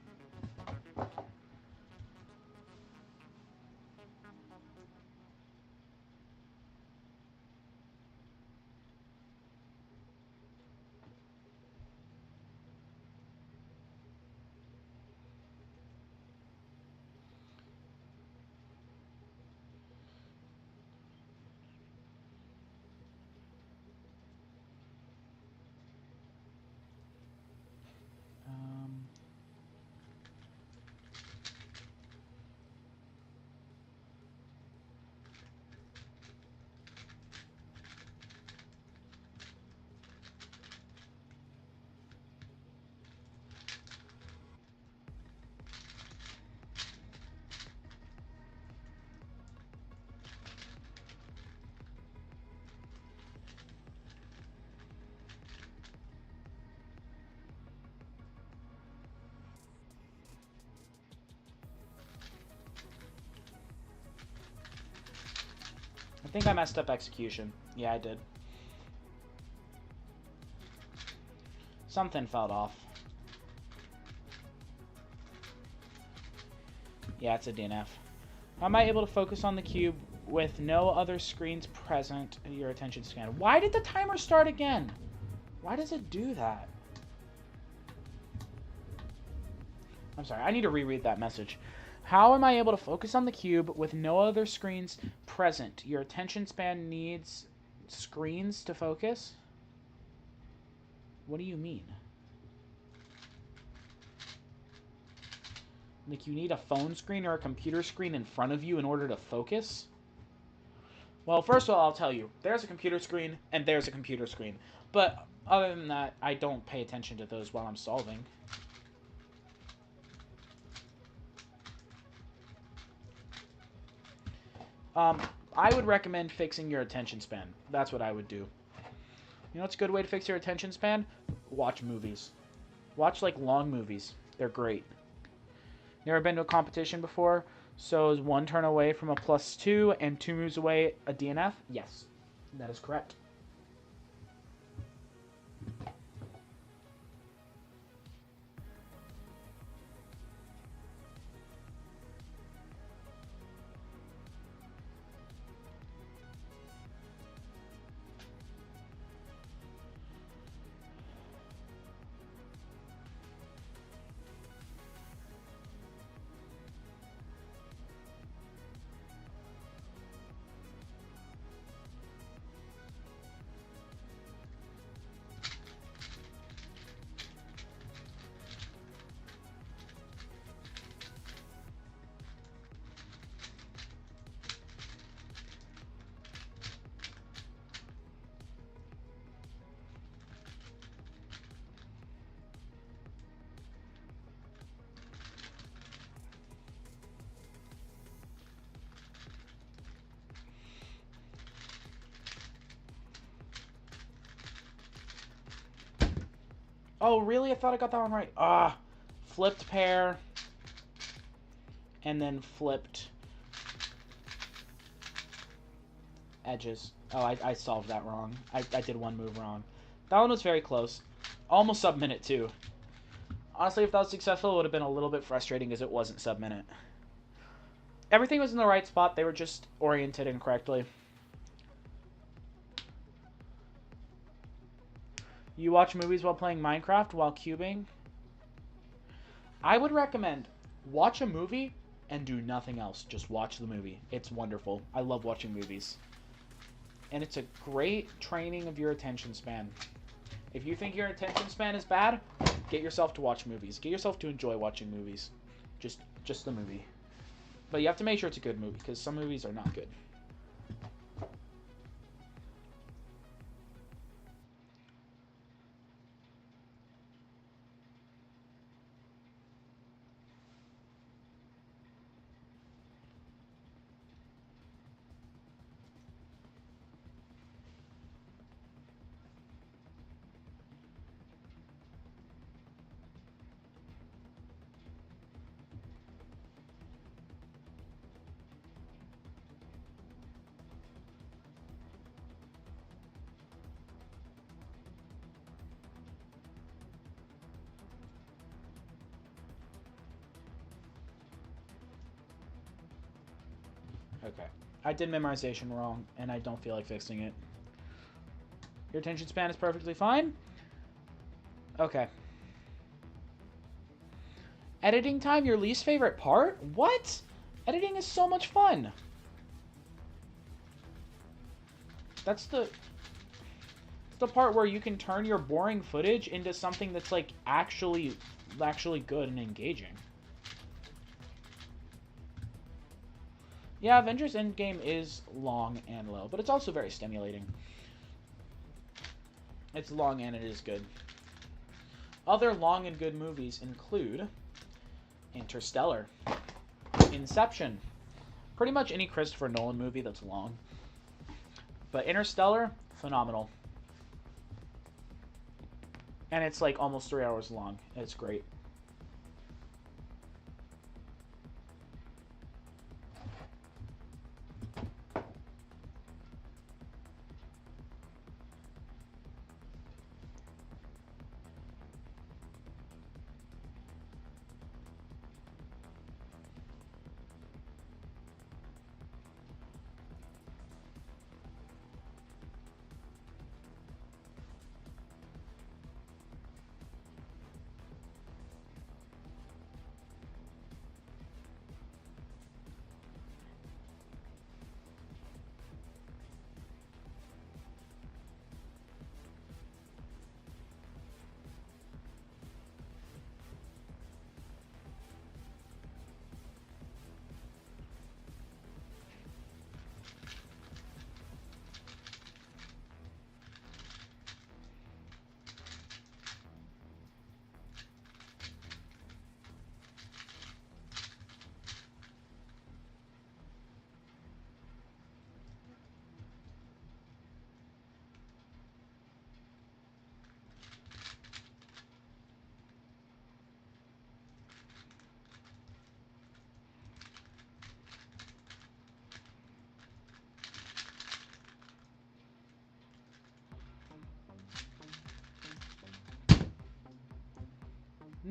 I think I messed up execution. Yeah, I did. Something fell off. Yeah, it's a DNF. How am I able to focus on the cube with no other screens present in your attention span? Why did the timer start again? Why does it do that? I'm sorry, I need to reread that message. How am I able to focus on the cube with no other screens present? Your attention span needs screens to focus? What do you mean? Like, you need a phone screen or a computer screen in front of you in order to focus? Well, first of all, I'll tell you. There's a computer screen, and there's a computer screen. But other than that, I don't pay attention to those while I'm solving. I would recommend fixing your attention span. That's what I would do. You know what's a good way to fix your attention span? Watch movies. Watch, like, long movies. They're great. Never been to a competition before? So is 1 turn away from a +2 and 2 moves away a DNF? Yes, that is correct. Oh, really? I thought I got that one right. Flipped pair. And then flipped edges. Oh, I solved that wrong. I did one move wrong. That one was very close. Almost sub-minute, too. Honestly, if that was successful, it would have been a little bit frustrating because it wasn't sub-minute. Everything was in the right spot. They were just oriented incorrectly. You watch movies while playing Minecraft while cubing? I would recommend watch a movie and do nothing else. Just watch the movie. It's wonderful. I love watching movies. And it's a great training of your attention span. If you think your attention span is bad, get yourself to watch movies. Get yourself to enjoy watching movies. Just the movie. But you have to make sure it's a good movie, because some movies are not good. Okay. I did memorization wrong, and I don't feel like fixing it. Your attention span is perfectly fine? Okay. Editing time, your least favorite part? What? Editing is so much fun. That's the part where you can turn your boring footage into something that's, like, actually good and engaging. Yeah, Avengers Endgame is long and low, but it's also very stimulating. It's long and it is good. Other long and good movies include Interstellar, Inception, pretty much any Christopher Nolan movie that's long. But Interstellar, phenomenal. And it's like almost 3 hours long. It's great.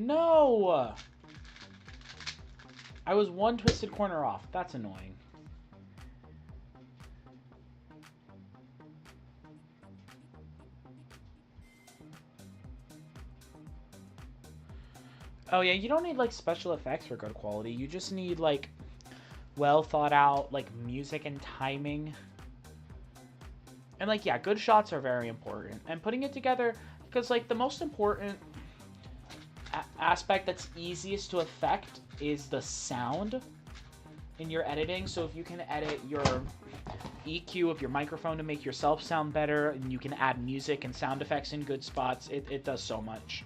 No! I was one twisted corner off. That's annoying. Oh yeah, you don't need like special effects for good quality. You just need like well thought out like music and timing. And like yeah, good shots are very important. And putting it together, because like the most important aspect that's easiest to affect is the sound in your editing. So if you can edit your EQ of your microphone to make yourself sound better, and you can add music and sound effects in good spots, it does so much.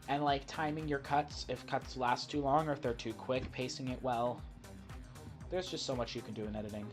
And like timing your cuts, if cuts last too long or if they're too quick, pacing it well. There's just so much you can do in editing.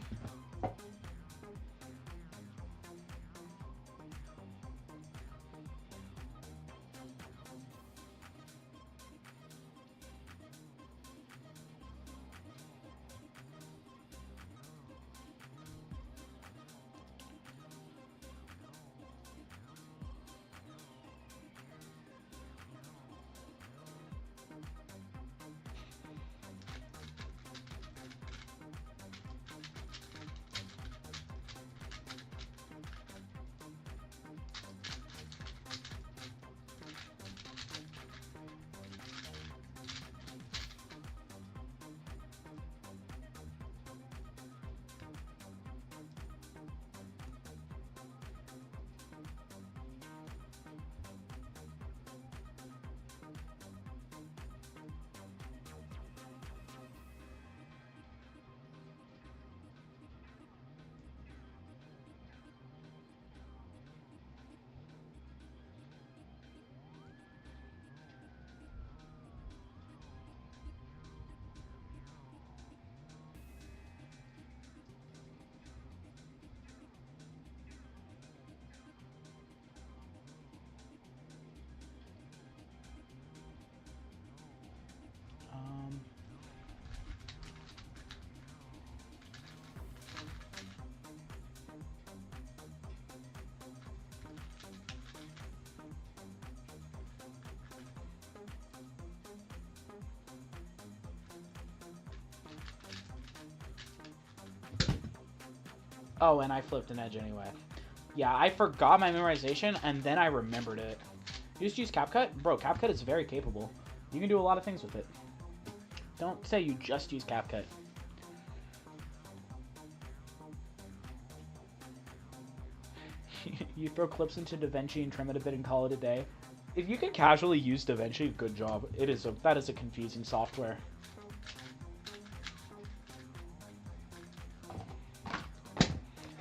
Oh, and I flipped an edge anyway. Yeah, I forgot my memorization, and then I remembered it. You just use CapCut? Bro, CapCut is very capable. You can do a lot of things with it. Don't say you just use CapCut. You throw clips into DaVinci and trim it a bit and call it a day. If you can casually use DaVinci, good job. That is a confusing software.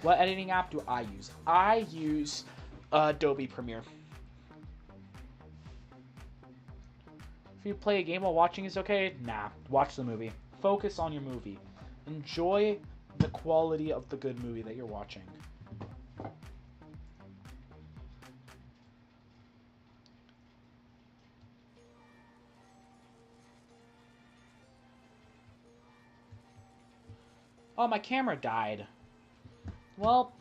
What editing app do I use? I use Adobe Premiere. If you play a game while watching is okay, nah. Watch the movie. Focus on your movie. Enjoy the quality of the good movie that you're watching. Oh, my camera died. Well,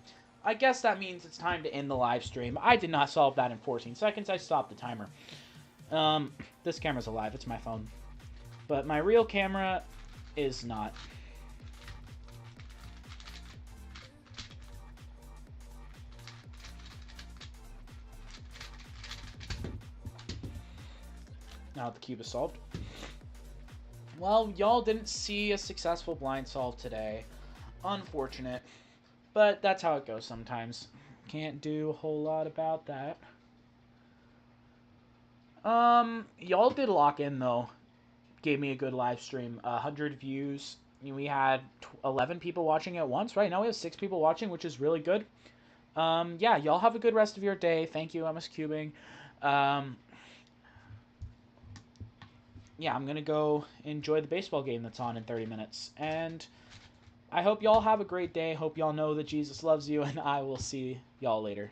I guess that means it's time to end the live stream. I did not solve that in 14 seconds. I stopped the timer. This camera's alive. It's my phone. But my real camera is not. Now the cube is solved. Well, y'all didn't see a successful blind solve today. Unfortunate. But that's how it goes sometimes. Can't do a whole lot about that. Y'all did lock in though. Gave me a good live stream. 100 views. We had 11 people watching at once. Right now we have 6 people watching, which is really good. Yeah, y'all have a good rest of your day. Thank you, MS Cubing. Yeah, I'm gonna go enjoy the baseball game that's on in 30 minutes. And I hope y'all have a great day. Hope y'all know that Jesus loves you, and I will see y'all later.